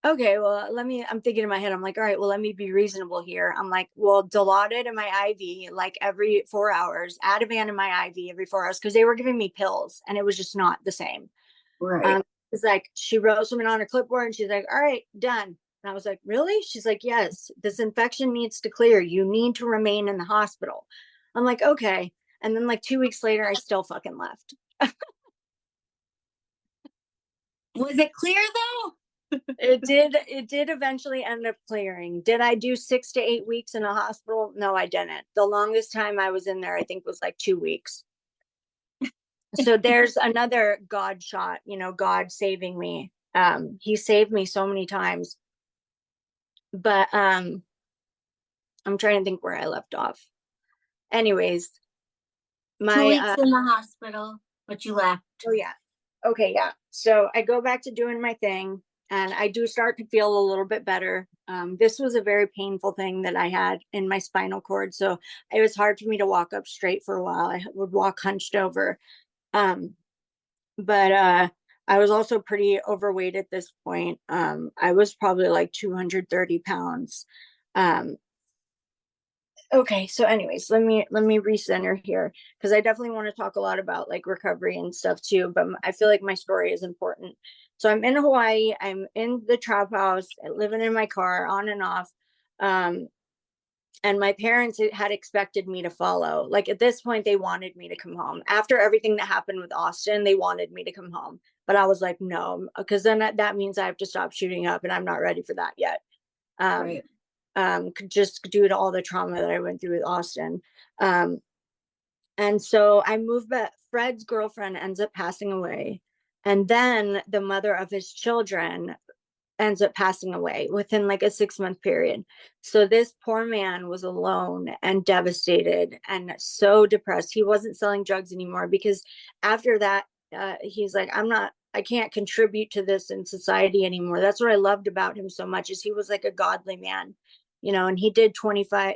okay, well, I'm thinking in my head, I'm like, all right, well, let me be reasonable here. I'm like, well, Dilaudid in my IV, like every 4 hours, Ativan in my IV every 4 hours, because they were giving me pills and it was just not the same. Right. It's like, she wrote something on her clipboard and she's like, all right, done. And I was like, really? She's like, yes, this infection needs to clear. You need to remain in the hospital. I'm like, okay. And then like 2 weeks later, I still fucking left. Was it clear though? It did eventually end up clearing. Did I do 6 to 8 weeks in a hospital? No, I didn't. The longest time I was in there, I think, was like 2 weeks. So there's another God shot, God saving me. He saved me so many times. But I'm trying to think where I left off. Anyways, 2 weeks in the hospital, but you left. Oh yeah. Okay, yeah. So I go back to doing my thing, and I do start to feel a little bit better. This was a very painful thing that I had in my spinal cord, so it was hard for me to walk up straight for a while. I would walk hunched over. But I was also pretty overweight at this point. I was probably like 230 pounds. Okay, so anyways, let me recenter here, because I definitely want to talk a lot about like recovery and stuff too, but I feel like my story is important. So I'm in Hawaii, I'm in the trap house, living in my car on and off. And my parents had expected me to follow. Like at this point, they wanted me to come home. After everything that happened with Austin, they wanted me to come home. But I was like, no, because then that means I have to stop shooting up, and I'm not ready for that yet. Right. Just due to all the trauma that I went through with Austin. And so I moved back. Fred's girlfriend ends up passing away. And then the mother of his children ends up passing away within like a 6-month period. So this poor man was alone and devastated and so depressed. He wasn't selling drugs anymore because after that, he's like, I can't contribute to this in society anymore. That's what I loved about him so much, is he was like a godly man, and he did 25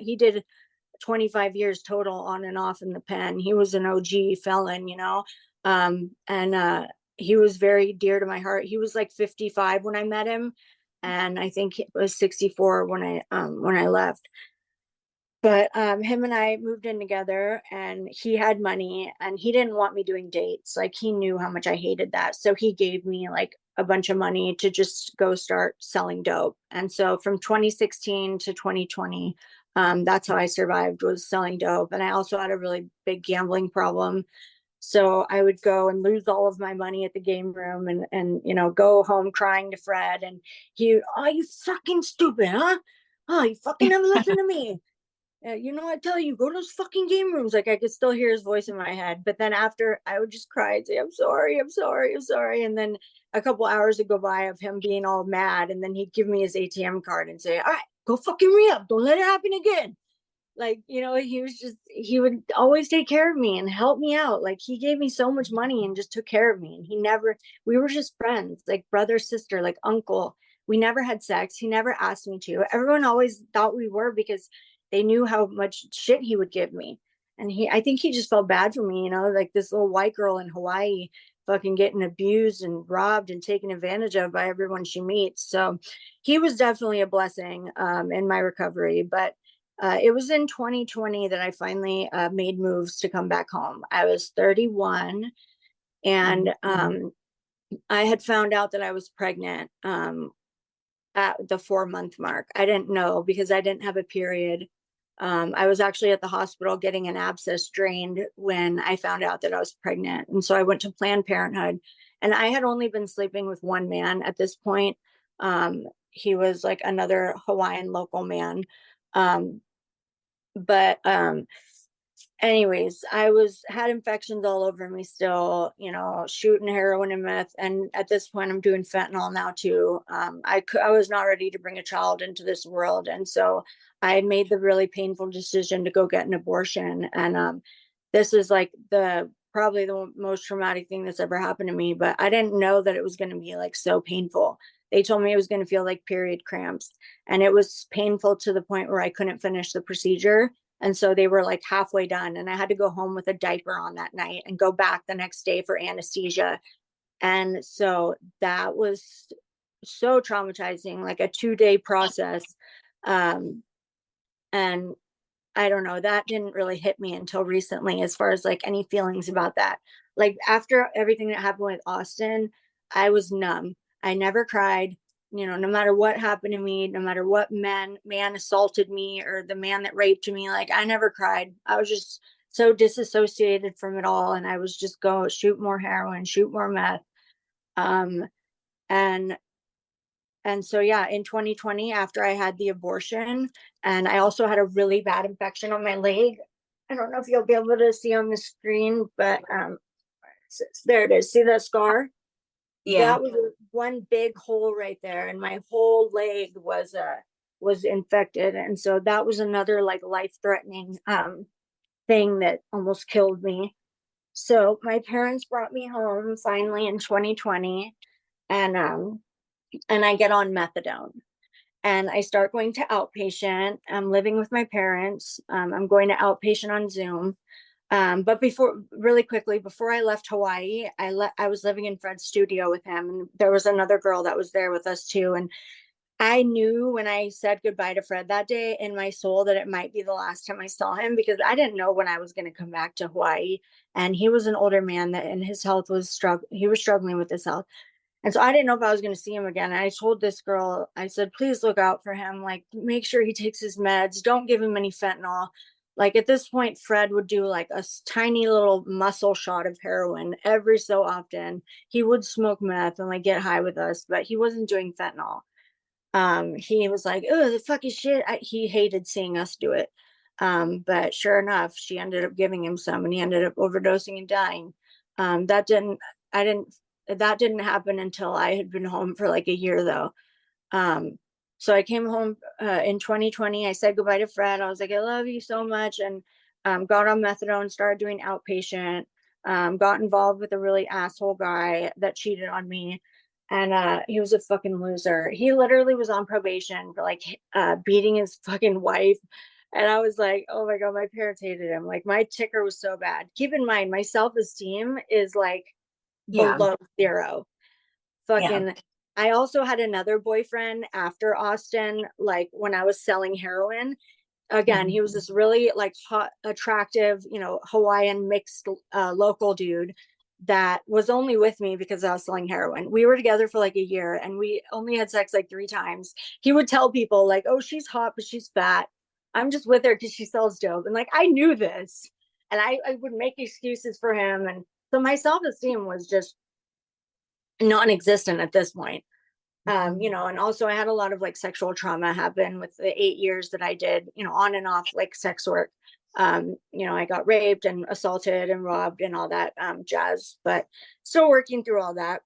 years total on and off in the pen. He was an OG felon, and he was very dear to my heart. He was like 55 when I met him, and I think it was 64 when I left. But him and I moved in together, and he had money, and he didn't want me doing dates. Like, he knew how much I hated that. So he gave me like a bunch of money to just go start selling dope. And so from 2016 to 2020, that's how I survived, was selling dope. And I also had a really big gambling problem. So I would go and lose all of my money at the game room, and go home crying to Fred. And oh, you fucking stupid, huh? Oh, you fucking never listen to me. I tell you, go to those fucking game rooms. Like, I could still hear his voice in my head. But then after, I would just cry and say, I'm sorry, I'm sorry, I'm sorry. And then a couple hours would go by of him being all mad. And then he'd give me his ATM card and say, all right, go fucking re-up. Don't let it happen again. Like, he would always take care of me and help me out. Like, he gave me so much money and just took care of me. And we were just friends, like brother, sister, like uncle. We never had sex. He never asked me to. Everyone always thought we were, because they knew how much shit he would give me. And I think he just felt bad for me, like this little white girl in Hawaii fucking getting abused and robbed and taken advantage of by everyone she meets. So he was definitely a blessing in my recovery. But it was in 2020 that I finally made moves to come back home. I was 31, and I had found out that I was pregnant at the 4-month mark. I didn't know, because I didn't have a period. I was actually at the hospital getting an abscess drained when I found out that I was pregnant. And so I went to Planned Parenthood, and I had only been sleeping with one man at this point. He was like another Hawaiian local man. But anyways, had infections all over me still, shooting heroin and meth. And at this point, I'm doing fentanyl now too. I was not ready to bring a child into this world. And so I made the really painful decision to go get an abortion. And this is like probably the most traumatic thing that's ever happened to me. But I didn't know that it was going to be like so painful. They told me it was going to feel like period cramps. And it was painful to the point where I couldn't finish the procedure. And so they were like halfway done, and I had to go home with a diaper on that night and go back the next day for anesthesia. And so that was so traumatizing, like a 2-day process. And I don't know, that didn't really hit me until recently, as far as like any feelings about that. Like, after everything that happened with Austin, I was numb. I never cried. No matter what happened to me, no matter what man assaulted me, or the man that raped me, like, I never cried. I was just so disassociated from it all. And I was just go shoot more heroin, shoot more meth. Um, and, and so, yeah, in 2020, after I had the abortion, and I also had a really bad infection on my leg. I don't know if you'll be able to see on the screen, but there it is. See that scar? Yeah. That was one big hole right there, and my whole leg was infected. And so that was another like life-threatening thing that almost killed me. So my parents brought me home finally in 2020, and I get on methadone, and I start going to outpatient. I'm living with my parents. I'm going to outpatient on Zoom. But really quickly, before I left Hawaii, I was living in Fred's studio with him, and there was another girl that was there with us too. And I knew when I said goodbye to Fred that day in my soul that it might be the last time I saw him, because I didn't know when I was going to come back to Hawaii. And he was an older man and his health was he was struggling with his health. And so I didn't know if I was going to see him again. And I told this girl, I said, please look out for him. Like, make sure he takes his meds. Don't give him any fentanyl. Like, at this point, Fred would do like a tiny little muscle shot of heroin every so often. He would smoke meth and like get high with us, but he wasn't doing fentanyl. He was like, oh, the fucking shit. He hated seeing us do it. But sure enough, she ended up giving him some, and he ended up overdosing and dying. That didn't happen until I had been home for like a year though. So I came home in 2020. I said goodbye to Fred. I was like, I love you so much. And got on methadone, started doing outpatient, got involved with a really asshole guy that cheated on me. And he was a fucking loser. He literally was on probation for like beating his fucking wife. And I was like, oh my God, my parents hated him. Like, my ticker was so bad. Keep in mind, my self-esteem is like Yeah. below zero. Yeah. Fucking, I also had another boyfriend after Austin, like when I was selling heroin. Again, he was this really like hot, attractive, you know, Hawaiian mixed local dude that was only with me because I was selling heroin. We were together for like a year and we only had sex like 3 times. He would tell people like, oh, she's hot, but she's fat. I'm just with her because she sells dope. And like, I knew this. And I would make excuses for him. And so my self-esteem was just non-existent at this point. You know, and also I had a lot of like sexual trauma happen with the 8 years that I did, you know, on and off like sex work. You know, I got raped and assaulted and robbed and all that jazz, but still working through all that.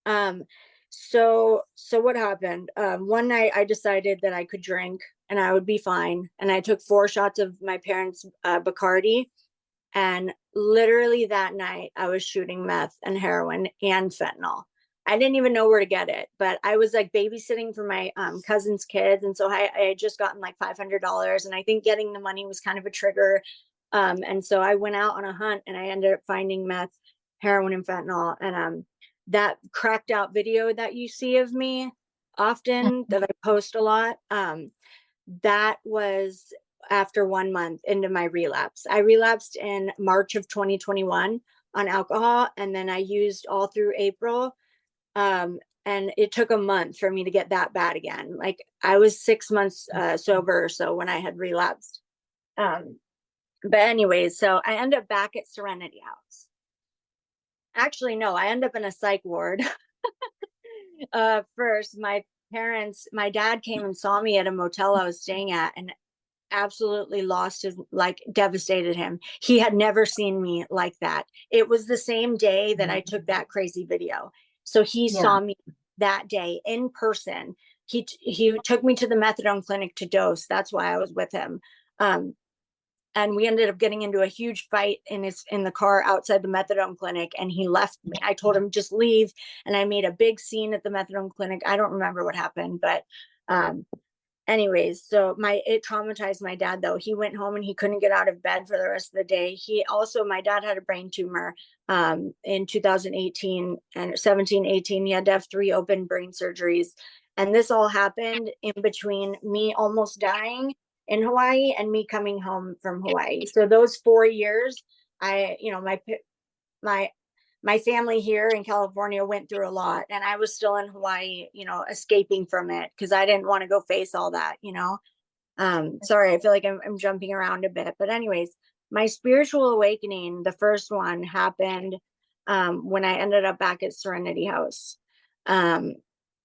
Um, so what happened? One night I decided that I could drink and I would be fine. And I took 4 shots of my parents' Bacardi. And literally that night I was shooting meth and heroin and fentanyl. I didn't even know where to get it, but I was like babysitting for my cousin's kids. And so I had just gotten like $500. And I think getting the money was kind of a trigger. And so I went out on a hunt and I ended up finding meth, heroin, and fentanyl. And that cracked out video that you see of me often that I post a lot, that was after 1 month into my relapse. I relapsed in March of 2021 on alcohol. And then I used all through April. And it took a month for me to get that bad again. Like I was 6 months sober or so when I had relapsed. But anyways, so I ended up back at Serenity House. Actually, no, I ended up in a psych ward. First, my dad came and saw me at a motel I was staying at and absolutely lost his, like devastated him. He had never seen me like that. It was the same day that I took that crazy video. So he saw me that day in person. He took me to the methadone clinic to dose. That's why I was with him. And we ended up getting into a huge fight in the car outside the methadone clinic, and he left me. I told him just leave, and I made a big scene at the methadone clinic. I don't remember what happened, but anyways, so it traumatized my dad though. He went home and he couldn't get out of bed for the rest of the day. My dad had a brain tumor in 2018 and 17, 18. He had to have 3 open brain surgeries. And this all happened in between me almost dying in Hawaii and me coming home from Hawaii. So those 4 years, my family here in California went through a lot, and I was still in Hawaii, you know, escaping from it because I didn't want to go face all that, you know. Sorry, I feel like I'm jumping around a bit, but anyways, my spiritual awakening, the first one happened when I ended up back at Serenity House,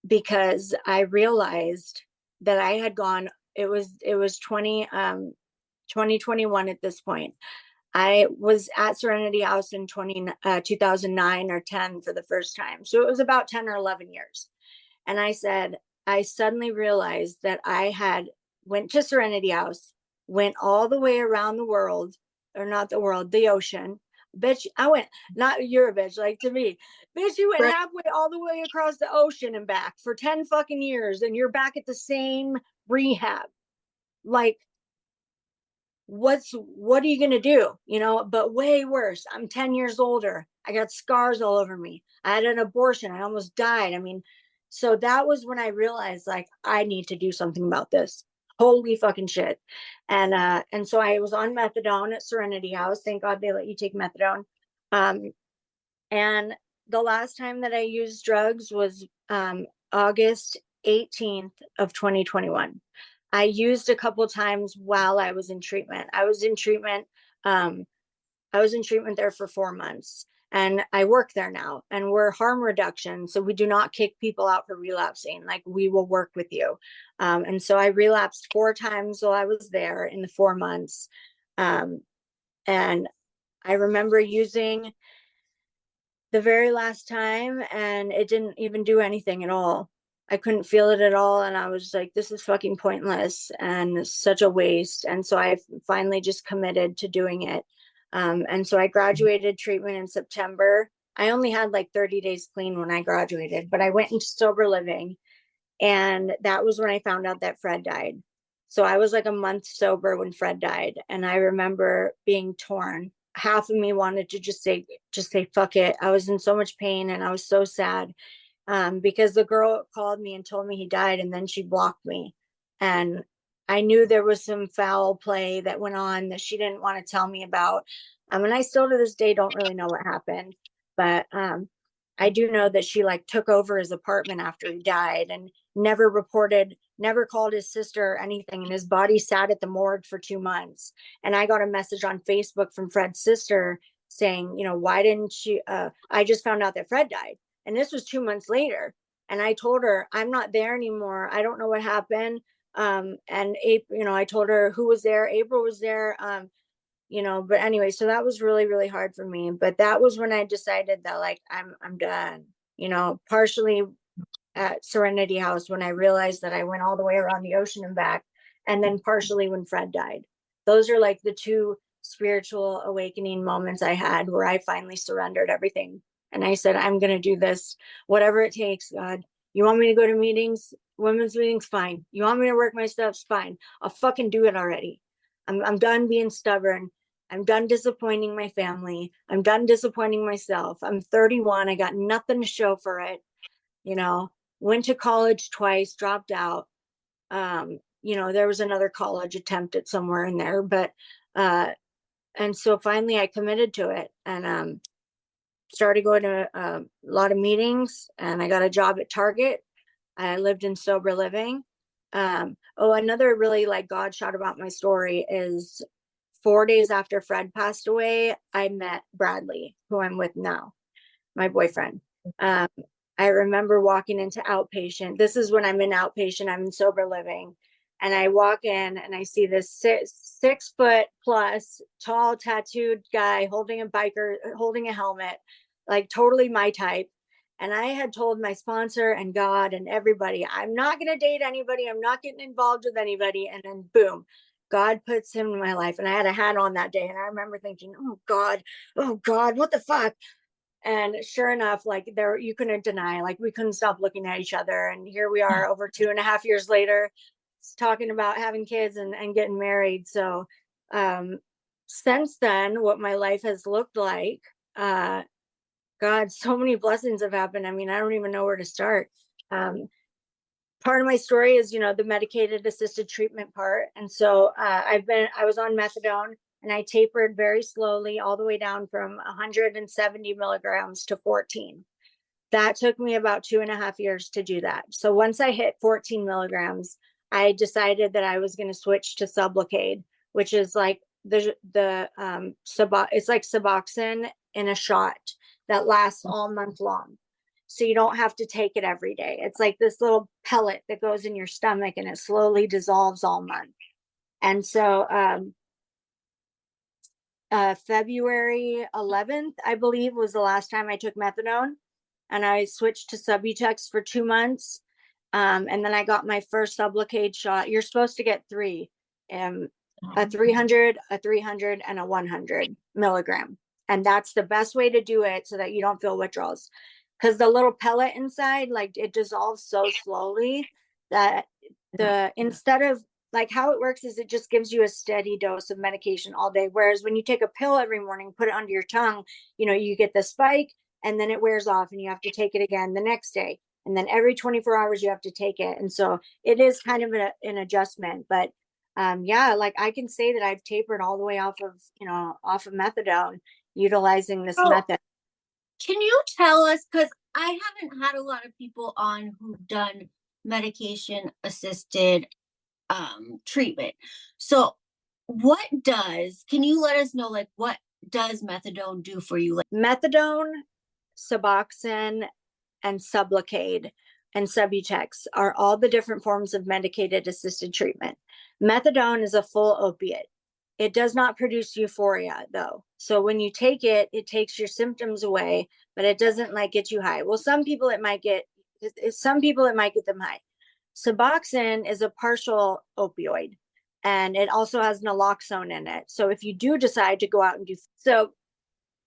because I realized that I had gone. It was 2021 at this point. I was at Serenity House in 2009 or 10 for the first time. So it was about 10 or 11 years. And I suddenly realized that I went to Serenity House, went all the way around the world, or not the world, the ocean. Bitch, I went, not you're a bitch, like to me. Bitch, you went halfway all the way across the ocean and back for 10 fucking years, and you're back at the same rehab. Like, what are you going to do? You know, but way worse. I'm 10 years older. I got scars all over me. I had an abortion. I almost died. I mean, so that was when I realized like I need to do something about this. Holy fucking shit. And so I was on methadone at Serenity House. Thank God they let you take methadone. And the last time that I used drugs was August 18th of 2021. I used a couple times while I was in treatment. I was in treatment there for 4 months, and I work there now, and we're harm reduction. So we do not kick people out for relapsing. Like, we will work with you. And so I relapsed 4 times while I was there in the 4 months. And I remember using the very last time, and it didn't even do anything at all. I couldn't feel it at all. And I was like, this is fucking pointless and such a waste. And so I finally just committed to doing it. And so I graduated treatment in September. I only had like 30 days clean when I graduated, but I went into sober living. And that was when I found out that Fred died. So I was like a month sober when Fred died. And I remember being torn. half of me wanted to just say fuck it. I was in so much pain and I was so sad, because the girl called me and told me he died, and then she blocked me. And I knew there was some foul play that went on that she didn't want to tell me about. And I still to this day don't really know what happened, but I do know that she like took over his apartment after he died and never reported, never called his sister or anything. And his body sat at the morgue for 2 months. And I got a message on Facebook from Fred's sister saying, you know, why didn't she? I just found out that Fred died. And this was 2 months later. And I told her, I'm not there anymore. I don't know what happened. And April, you know, I told her who was there. April was there. You know, but anyway, so that was really, really hard for me. But that was when I decided that like, I'm done, you know, partially at Serenity House when I realized that I went all the way around the ocean and back. And then partially when Fred died. Those are like the two spiritual awakening moments I had where I finally surrendered everything. And I said, I'm going to do this, whatever it takes, God. You want me to go to meetings, women's meetings? Fine. You want me to work my stuff? Fine. I'll fucking do it already. I'm done being stubborn. I'm done disappointing my family. I'm done disappointing myself. I'm 31. I got nothing to show for it. You know, went to college twice, dropped out. You know, there was another college attempt at somewhere in there, but, and so finally I committed to it and, started going to a lot of meetings, and I got a job at Target. I lived in sober living. Another really like God shot about my story is 4 days after Fred passed away, I met Bradley, who I'm with now, my boyfriend. I remember walking into outpatient. This is when I'm in outpatient, I'm in sober living. And I walk in and I see this 6 foot plus tall tattooed guy holding a helmet, like totally my type. And I had told my sponsor and God and everybody, I'm not going to date anybody. I'm not getting involved with anybody. And then boom, God puts him in my life. And I had a hat on that day. And I remember thinking, oh God, what the fuck? And sure enough, like there, you couldn't deny, like we couldn't stop looking at each other. And here we are over 2.5 years later, talking about having kids and getting married. So since then, what my life has looked like, God, so many blessings have happened. I mean, I don't even know where to start. Part of my story is, you know, the medicated assisted treatment part. And so I was on methadone and I tapered very slowly all the way down from 170 milligrams to 14. That took me about 2.5 years to do that. So once I hit 14 milligrams, I decided that I was going to switch to Sublocade, which is like it's like Suboxone in a shot that lasts all month long. So you don't have to take it every day. It's like this little pellet that goes in your stomach and it slowly dissolves all month. And so February 11th, I believe, was the last time I took methadone. And I switched to Subutex for 2 months. And then I got my first Sublocade shot. You're supposed to get three, a 300, a 300, and a 100 milligram. And that's the best way to do it so that you don't feel withdrawals. Because the little pellet inside, like it dissolves so slowly that instead of like how it works is it just gives you a steady dose of medication all day. Whereas when you take a pill every morning, put it under your tongue, you know, you get the spike and then it wears off and you have to take it again the next day. And then every 24 hours you have to take it. And so it is kind of an adjustment. But yeah, like I can say that I've tapered all the way off of methadone utilizing this method. Can you tell us, because I haven't had a lot of people on who've done medication assisted treatment. So can you let us know, like, what does methadone do for you? Methadone, Suboxone, and Sublocade and Subutex are all the different forms of medicated assisted treatment. Methadone is a full opiate. It does not produce euphoria though. So when you take it, it takes your symptoms away, but it doesn't like get you high. Well, some people it might get them high. Suboxone is a partial opioid and it also has naloxone in it. So if you do decide to go out and do so,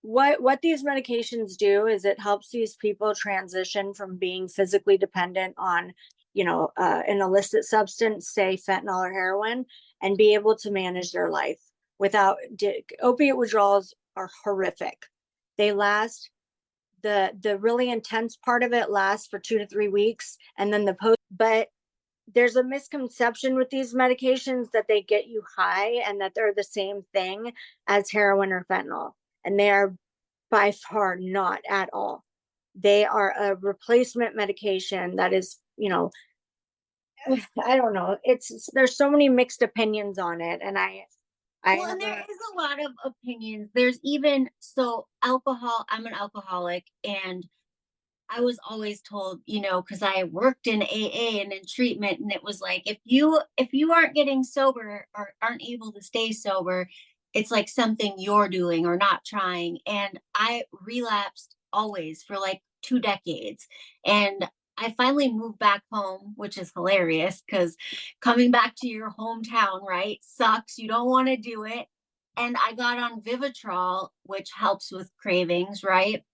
what these medications do is it helps these people transition from being physically dependent on, you know, an illicit substance, say fentanyl or heroin, and be able to manage their life without opiate withdrawals are horrific. They last, the really intense part of it lasts for 2 to 3 weeks, and then the post, but there's a misconception with these medications that they get you high and that they're the same thing as heroin or fentanyl. And they are by far not at all. They are a replacement medication that is, I don't know. There's so many mixed opinions on it. And Well, and there is a lot of opinions. There's even so alcohol. I'm an alcoholic, and I was always told, because I worked in AA and in treatment, and it was like if you aren't getting sober or aren't able to stay sober, it's like something you're doing or not trying. And I relapsed always for like 2 decades. And I finally moved back home, which is hilarious because coming back to your hometown, right, sucks. You don't want to do it. And I got on Vivitrol, which helps with cravings, right?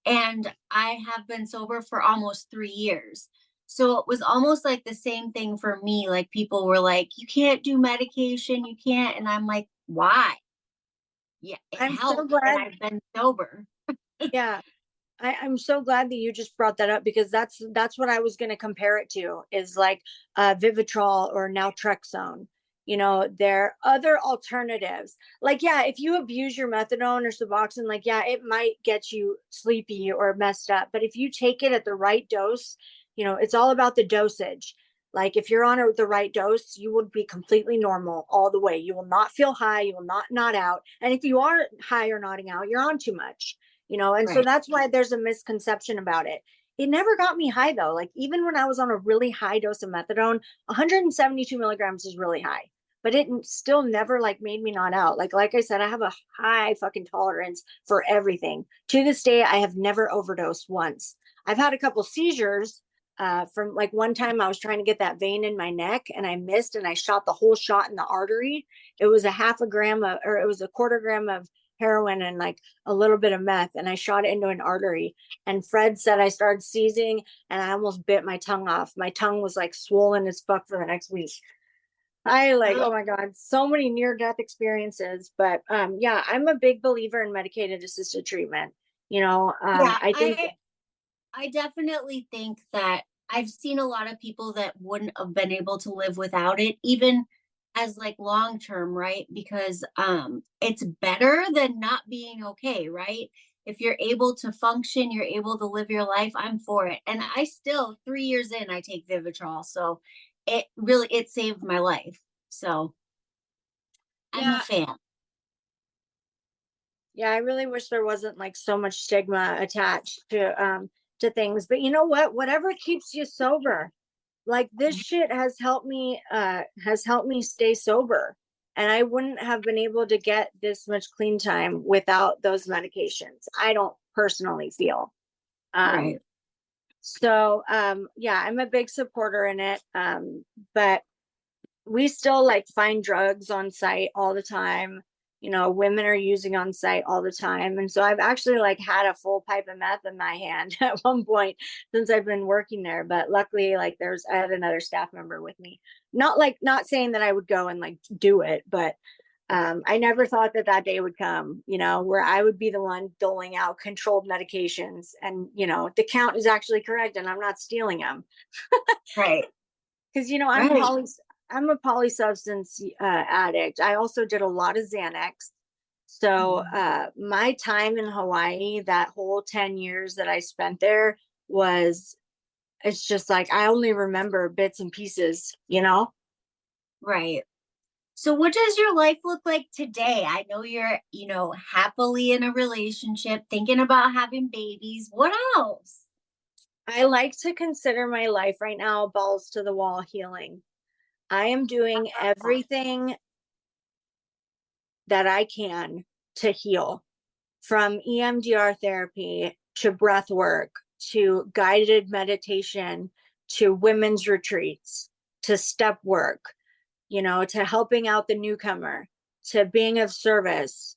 And I have been sober for almost 3 years. So it was almost like the same thing for me. Like people were like, you can't do medication, you can't. And I'm like, why? Yeah, it I'm so helps. And glad. I've been sober. Yeah. I'm so glad that you just brought that up, because that's what I was going to compare it to, is like Vivitrol or naltrexone. There are other alternatives. Like, yeah, if you abuse your methadone or Suboxone, like, yeah, it might get you sleepy or messed up. But if you take it at the right dose, it's all about the dosage. Like, if you're on the right dose, you would be completely normal all the way. You will not feel high. You will not nod out. And if you are high or nodding out, you're on too much. And so Right. that's why there's a misconception about it. It never got me high though. Like, even when I was on a really high dose of methadone, 172 milligrams is really high, but it still never like made me not out. Like I said, I have a high fucking tolerance for everything. To this day, I have never overdosed once. I've had a couple seizures from, like, one time I was trying to get that vein in my neck and I missed, and I shot the whole shot in the artery. It was it was a quarter gram of heroin and like a little bit of meth, and I shot it into an artery. And Fred said I started seizing and I almost bit my tongue off. My tongue was like swollen as fuck for the next week. Oh my God, so many near death experiences. But yeah, I'm a big believer in medicated assisted treatment. Yeah, I think, I definitely think that I've seen a lot of people that wouldn't have been able to live without it, even as like long term, right? Because it's better than not being okay, right? If you're able to function, you're able to live your life, I'm for it. And I still 3 years in, I take Vivitrol. So it saved my life. So I'm a yeah, fan. yeah, I really wish there wasn't like so much stigma attached to things. But you know what? Whatever keeps you sober. Like, this shit has helped me stay sober. And I wouldn't have been able to get this much clean time without those medications. I don't personally feel. Um Right. yeah, I'm a big supporter in it. But we still like find drugs on site all the time. Women are using on site all the time. And so I've actually like had a full pipe of meth in my hand at one point since I've been working there. But luckily, like, I had another staff member with me. Not saying that I would go and like do it, but I never thought that day would come, where I would be the one doling out controlled medications, and, the count is actually correct and I'm not stealing them. Right. Because Right. I'm a polysubstance addict. I also did a lot of Xanax. So Mhm. my time in Hawaii, that whole 10 years that I spent there, was it's just like I only remember bits and pieces. Right. So what does your life look like today? I know you're, happily in a relationship, thinking about having babies. What else? I like to consider my life right now balls to the wall healing. I am doing everything that I can to heal, from EMDR therapy to breath work to guided meditation to women's retreats to step work, to helping out the newcomer, to being of service,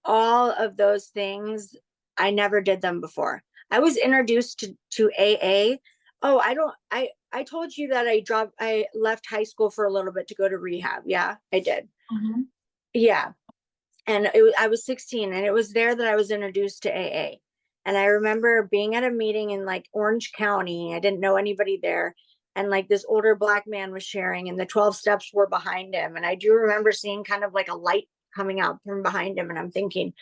all of those things. I never did them before. I was introduced to AA. Oh, I told you that I left high school for a little bit to go to rehab. Yeah, I did. Mhm. Yeah. And I was 16, and it was there that I was introduced to AA. And I remember being at a meeting in like Orange County. I didn't know anybody there. And like this older Black man was sharing, and the 12 steps were behind him. And I do remember seeing kind of like a light coming out from behind him. And I'm thinking,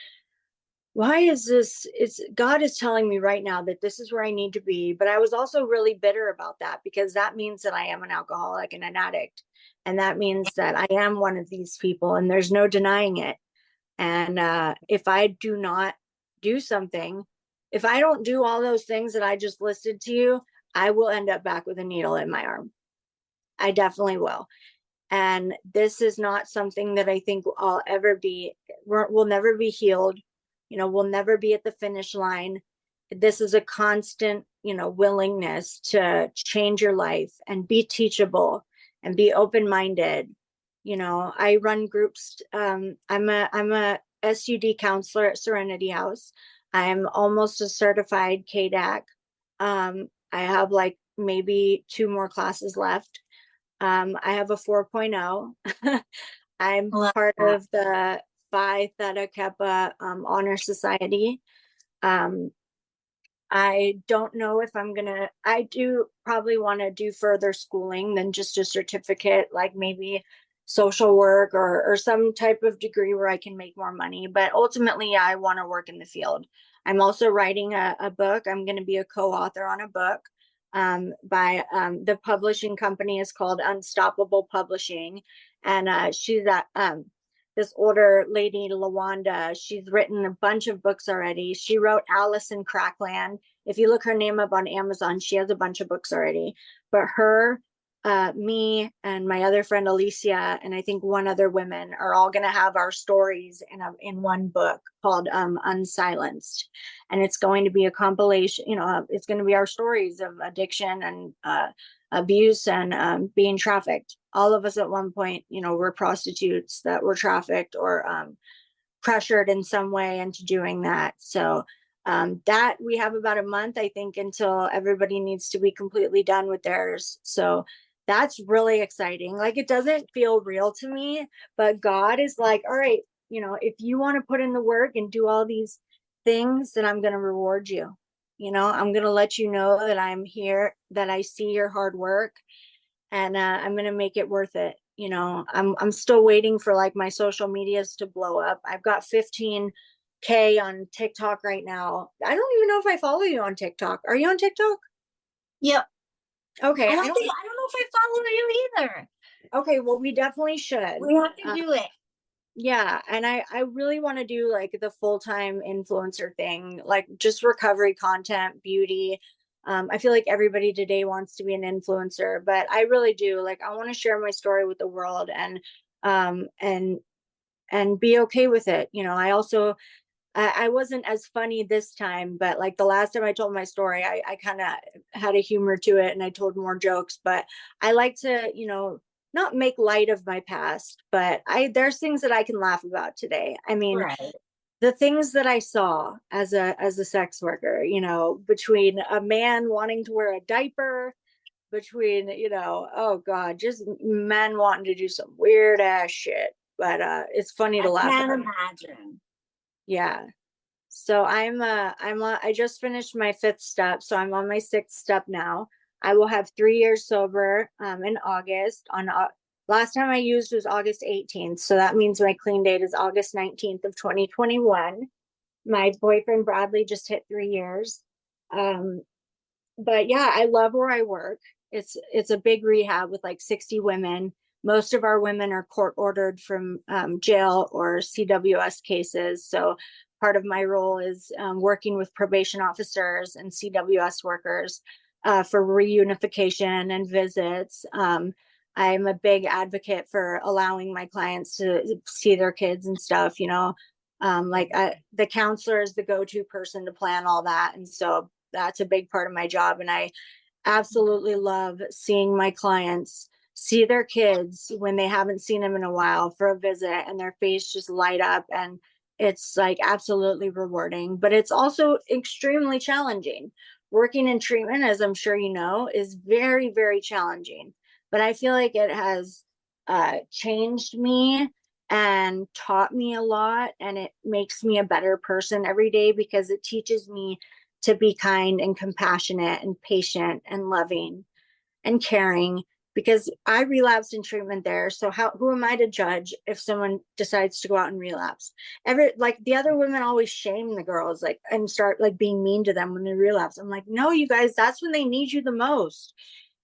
why is this? It's God is telling me right now that this is where I need to be. But I was also really bitter about that, because that means that I am an alcoholic and an addict. And that means that I am one of these people, and there's no denying it. And if I do not do something, if I don't do all those things that I just listed to you, I will end up back with a needle in my arm. I definitely will. And this is not something that I think I'll ever be, we'll never be healed. We'll never be at the finish line. This is a constant, willingness to change your life and be teachable and be open-minded. I run groups. I'm a SUD counselor at Serenity House. I'm almost a certified KDAC. I have like maybe 2 more classes left. I have a 4.0. I'm part of the Phi Theta Kappa Honor Society. I don't know if I do probably want to do further schooling than just a certificate, like maybe social work or some type of degree where I can make more money. But ultimately, I want to work in the field. I'm also writing a book. I'm going to be a co-author on a book by the publishing company is called Unstoppable Publishing. And she's at this older lady, Lawanda. She's written a bunch of books already. She wrote Alice in Crackland. If you look her name up on Amazon, she has a bunch of books already. But her, me, and my other friend Alicia, and I think one other woman are all going to have our stories in one book called Unsilenced. And it's going to be a compilation, it's going to be our stories of addiction and abuse and being trafficked. All of us at one point, were prostitutes that were trafficked or pressured in some way into doing that. So that we have about a month, I think, until everybody needs to be completely done with theirs. So that's really exciting. Like, it doesn't feel real to me, but God is like, all right, if you want to put in the work and do all these things, then I'm going to reward you. I'm going to let you know that I'm here, that I see your hard work, and I'm going to make it worth it. I'm still waiting for like my social medias to blow up. I've got 15K on TikTok right now. I don't even know if I follow you on TikTok. Are you on TikTok? Yep. Okay. I don't know if I follow you either. Okay, well, we definitely should. We have to do it. Yeah, and I really want to do like the full-time influencer thing, like just recovery content, beauty. I feel like everybody today wants to be an influencer, but I really do. Like, I want to share my story with the world and be okay with it. I also I wasn't as funny this time, but like the last time I told my story, I kind of had a humor to it, and I told more jokes. But I like to, not make light of my past, but there's things that I can laugh about today. I mean, Right. the things that I saw as a sex worker, between a man wanting to wear a diaper, between, oh God, just men wanting to do some weird ass shit. But it's funny to laugh I at. can't imagine. Yeah. So I just finished my 5th step, so I'm on my 6th step now. I will have 3 years sober in August. Last time I used was August 18th, so that means my clean date is August 19th of 2021. My boyfriend Bradley just hit 3 years. But yeah, I love where I work. It's a big rehab with like 60 women. Most of our women are court ordered from jail or CWS cases. So part of my role is working with probation officers and CWS workers for reunification and visits. I'm a big advocate for allowing my clients to see their kids and stuff. The counselor is the go-to person to plan all that. And so that's a big part of my job. And I absolutely love seeing my clients see their kids when they haven't seen them in a while for a visit, and their face just light up. And it's like absolutely rewarding, but it's also extremely challenging. Working in treatment, as I'm sure you know, is very, very challenging. But I feel like it has changed me and taught me a lot. And it makes me a better person every day because it teaches me to be kind and compassionate and patient and loving and caring, because I relapsed in treatment there. So who am I to judge if someone decides to go out and relapse? Like the other women always shame the girls, like, and start like being mean to them when they relapse. I'm like, no, you guys, that's when they need you the most.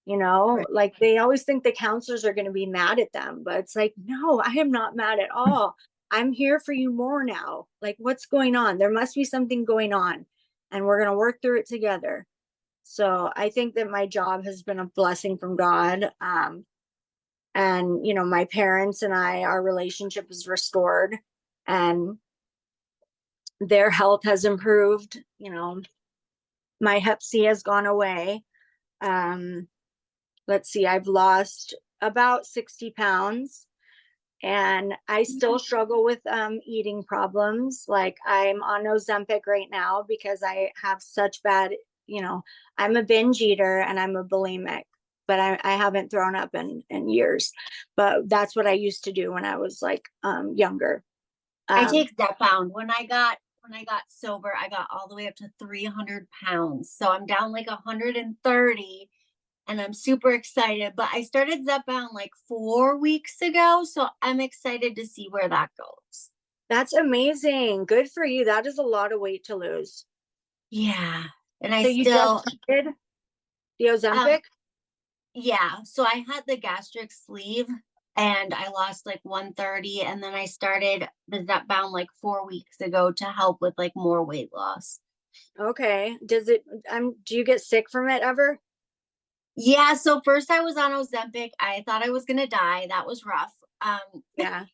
Right. Like they always think the counselors are going to be mad at them, but it's like, no, I am not mad at all. I'm here for you more now. Like, what's going on? There must be something going on, and we're going to work through it together. So I think that my job has been a blessing from God. And, my parents and our relationship is restored, and their health has improved. My hep C has gone away. Let's see, I've lost about 60 pounds, and I still struggle with eating problems. Like, I'm on Ozempic right now because I have such bad, I'm a binge eater and I'm a bulimic, but I haven't thrown up in years. But that's what I used to do when I was like younger. I take Zepbound. When I got sober, I got all the way up to 300 pounds. So I'm down like 130, and I'm super excited. But I started Zepbound like 4 weeks ago, so I'm excited to see where that goes. That's amazing. Good for you. That is a lot of weight to lose. Yeah. And I So you still just did the Ozempic? yeah. So I had the gastric sleeve and I lost like 130. And then I started the Zepbound like 4 weeks ago to help with like more weight loss. Okay. Do you get sick from it ever? Yeah. So first I was on Ozempic. I thought I was going to die. That was rough. Yeah.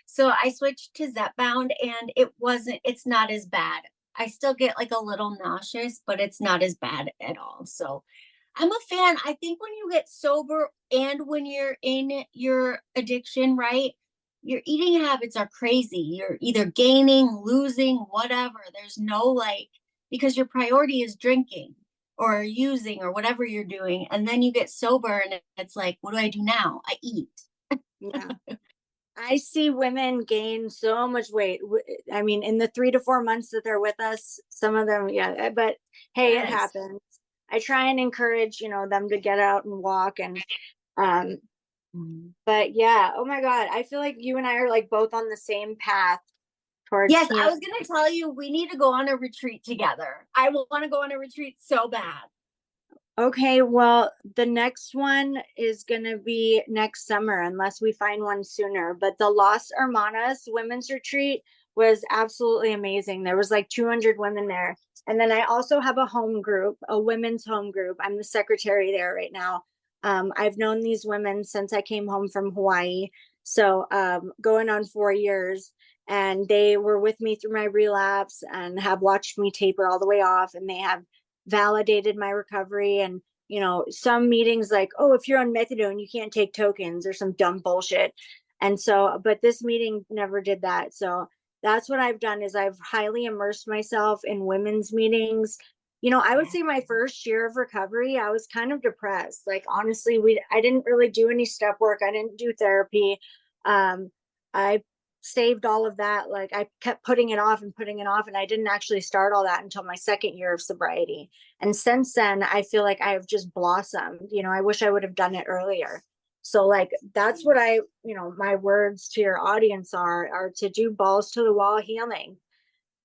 So I switched to Zepbound, and it's not as bad. I still get like a little nauseous, but it's not as bad at all. So I'm a fan. I think when you get sober and when you're in your addiction, right? Your eating habits are crazy. You're either gaining, losing, whatever. There's no like, because your priority is drinking or using or whatever you're doing. And then you get sober and it's like, what do I do now? I eat. Yeah. I see women gain so much weight. I mean, in the 3 to 4 months that they're with us, some of them, yeah, but hey, It happens. I try and encourage, them to get out and walk um, but yeah, oh my God, I feel like you and I are like both on the same path towards Yes, healing. I was going to tell you, we need to go on a retreat together. I want to go on a retreat so bad. Okay, well, the next one is going to be next summer, unless we find one sooner. But the Las Hermanas Women's Retreat was absolutely amazing. There was like 200 women there. And then I also have a home group, a women's home group. I'm the secretary there right now. I've known these women since I came home from Hawaii. So going on 4 years. And they were with me through my relapse and have watched me taper all the way off. And they have validated my recovery. And some meetings like, oh, if you're on methadone you can't take tokens, or some dumb bullshit. And so, but this meeting never did that. So that's what I've done, is I've highly immersed myself in women's meetings. I would say my first year of recovery, I was kind of depressed. Like, honestly, I didn't really do any step work. I didn't do therapy. I saved all of that. Like, I kept putting it off, and I didn't actually start all that until my second year of sobriety. And since then, I feel like I have just blossomed. I wish I would have done it earlier. So like, that's what my words to your audience are to do balls to the wall healing.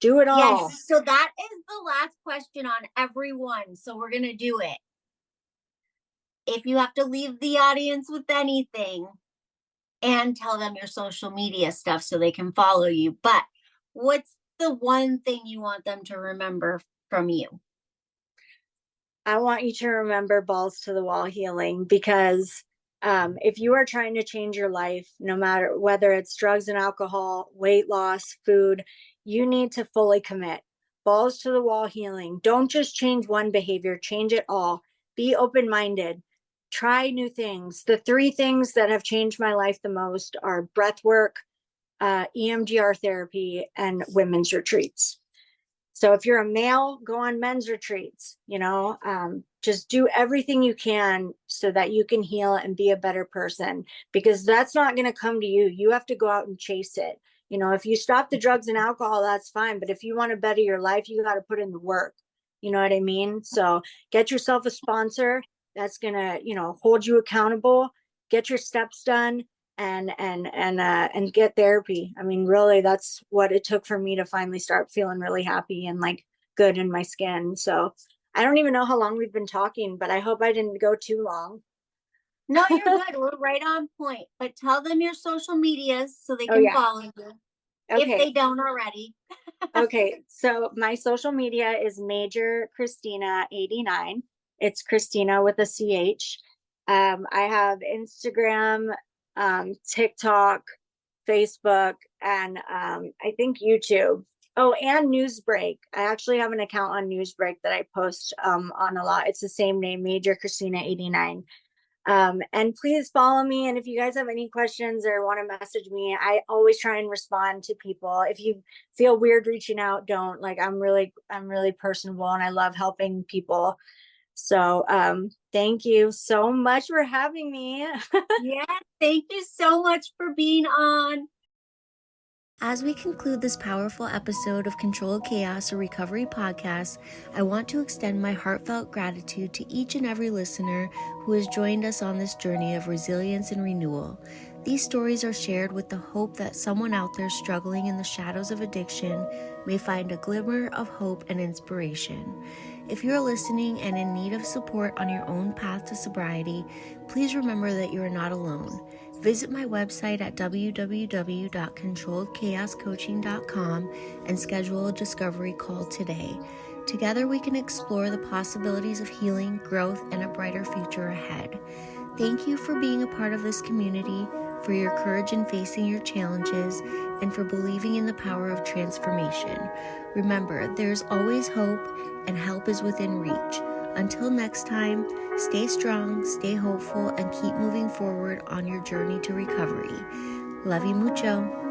Do it all. Yes. So that is the last question on everyone. So we're going to do it. If you have to leave the audience with anything, and tell them your social media stuff so they can follow you. But what's the one thing you want them to remember from you? I want you to remember balls to the wall healing, because if you are trying to change your life, no matter whether it's drugs and alcohol, weight loss, food, you need to fully commit. Balls to the wall healing. Don't just change one behavior, change it all. Be open-minded. Try new things. The 3 things that have changed my life the most are breath work, EMDR therapy, and women's retreats. So if you're a male, go on men's retreats, just do everything you can so that you can heal and be a better person, because that's not going to come to you. You have to go out and chase it. If you stop the drugs and alcohol, that's fine. But if you want to better your life, you got to put in the work. You know what I mean? So get yourself a sponsor that's going to, hold you accountable, get your steps done, and get therapy. I mean, really, that's what it took for me to finally start feeling really happy and like good in my skin. So I don't even know how long we've been talking, but I hope I didn't go too long. No, you're good. We're right on point. But tell them your social medias so they Oh can yeah. follow you if Okay. they don't already. Okay. So my social media is Major Christina 89. It's Christina with a CH. I have Instagram, TikTok, Facebook, and I think YouTube. Oh, and Newsbreak. I actually have an account on Newsbreak that I post on a lot. It's the same name, Major Christina 89. And please follow me. And if you guys have any questions or want to message me, I always try and respond to people. If you feel weird reaching out, don't. Like, I'm really personable and I love helping people. So thank you so much for having me. Yes, thank you so much for being on. As we conclude this powerful episode of Controlled Chaos, a recovery podcast, I want to extend my heartfelt gratitude to each and every listener who has joined us on this journey of resilience and renewal. These stories are shared with the hope that someone out there struggling in the shadows of addiction may find a glimmer of hope and inspiration. If you're listening and in need of support on your own path to sobriety, please remember that you are not alone. Visit my website at www.controlledchaoscoaching.com and schedule a discovery call today. Together we can explore the possibilities of healing, growth, and a brighter future ahead. Thank you for being a part of this community, for your courage in facing your challenges, and for believing in the power of transformation. Remember, there's always hope, and help is within reach. Until next time, stay strong, stay hopeful, and keep moving forward on your journey to recovery. Love you mucho.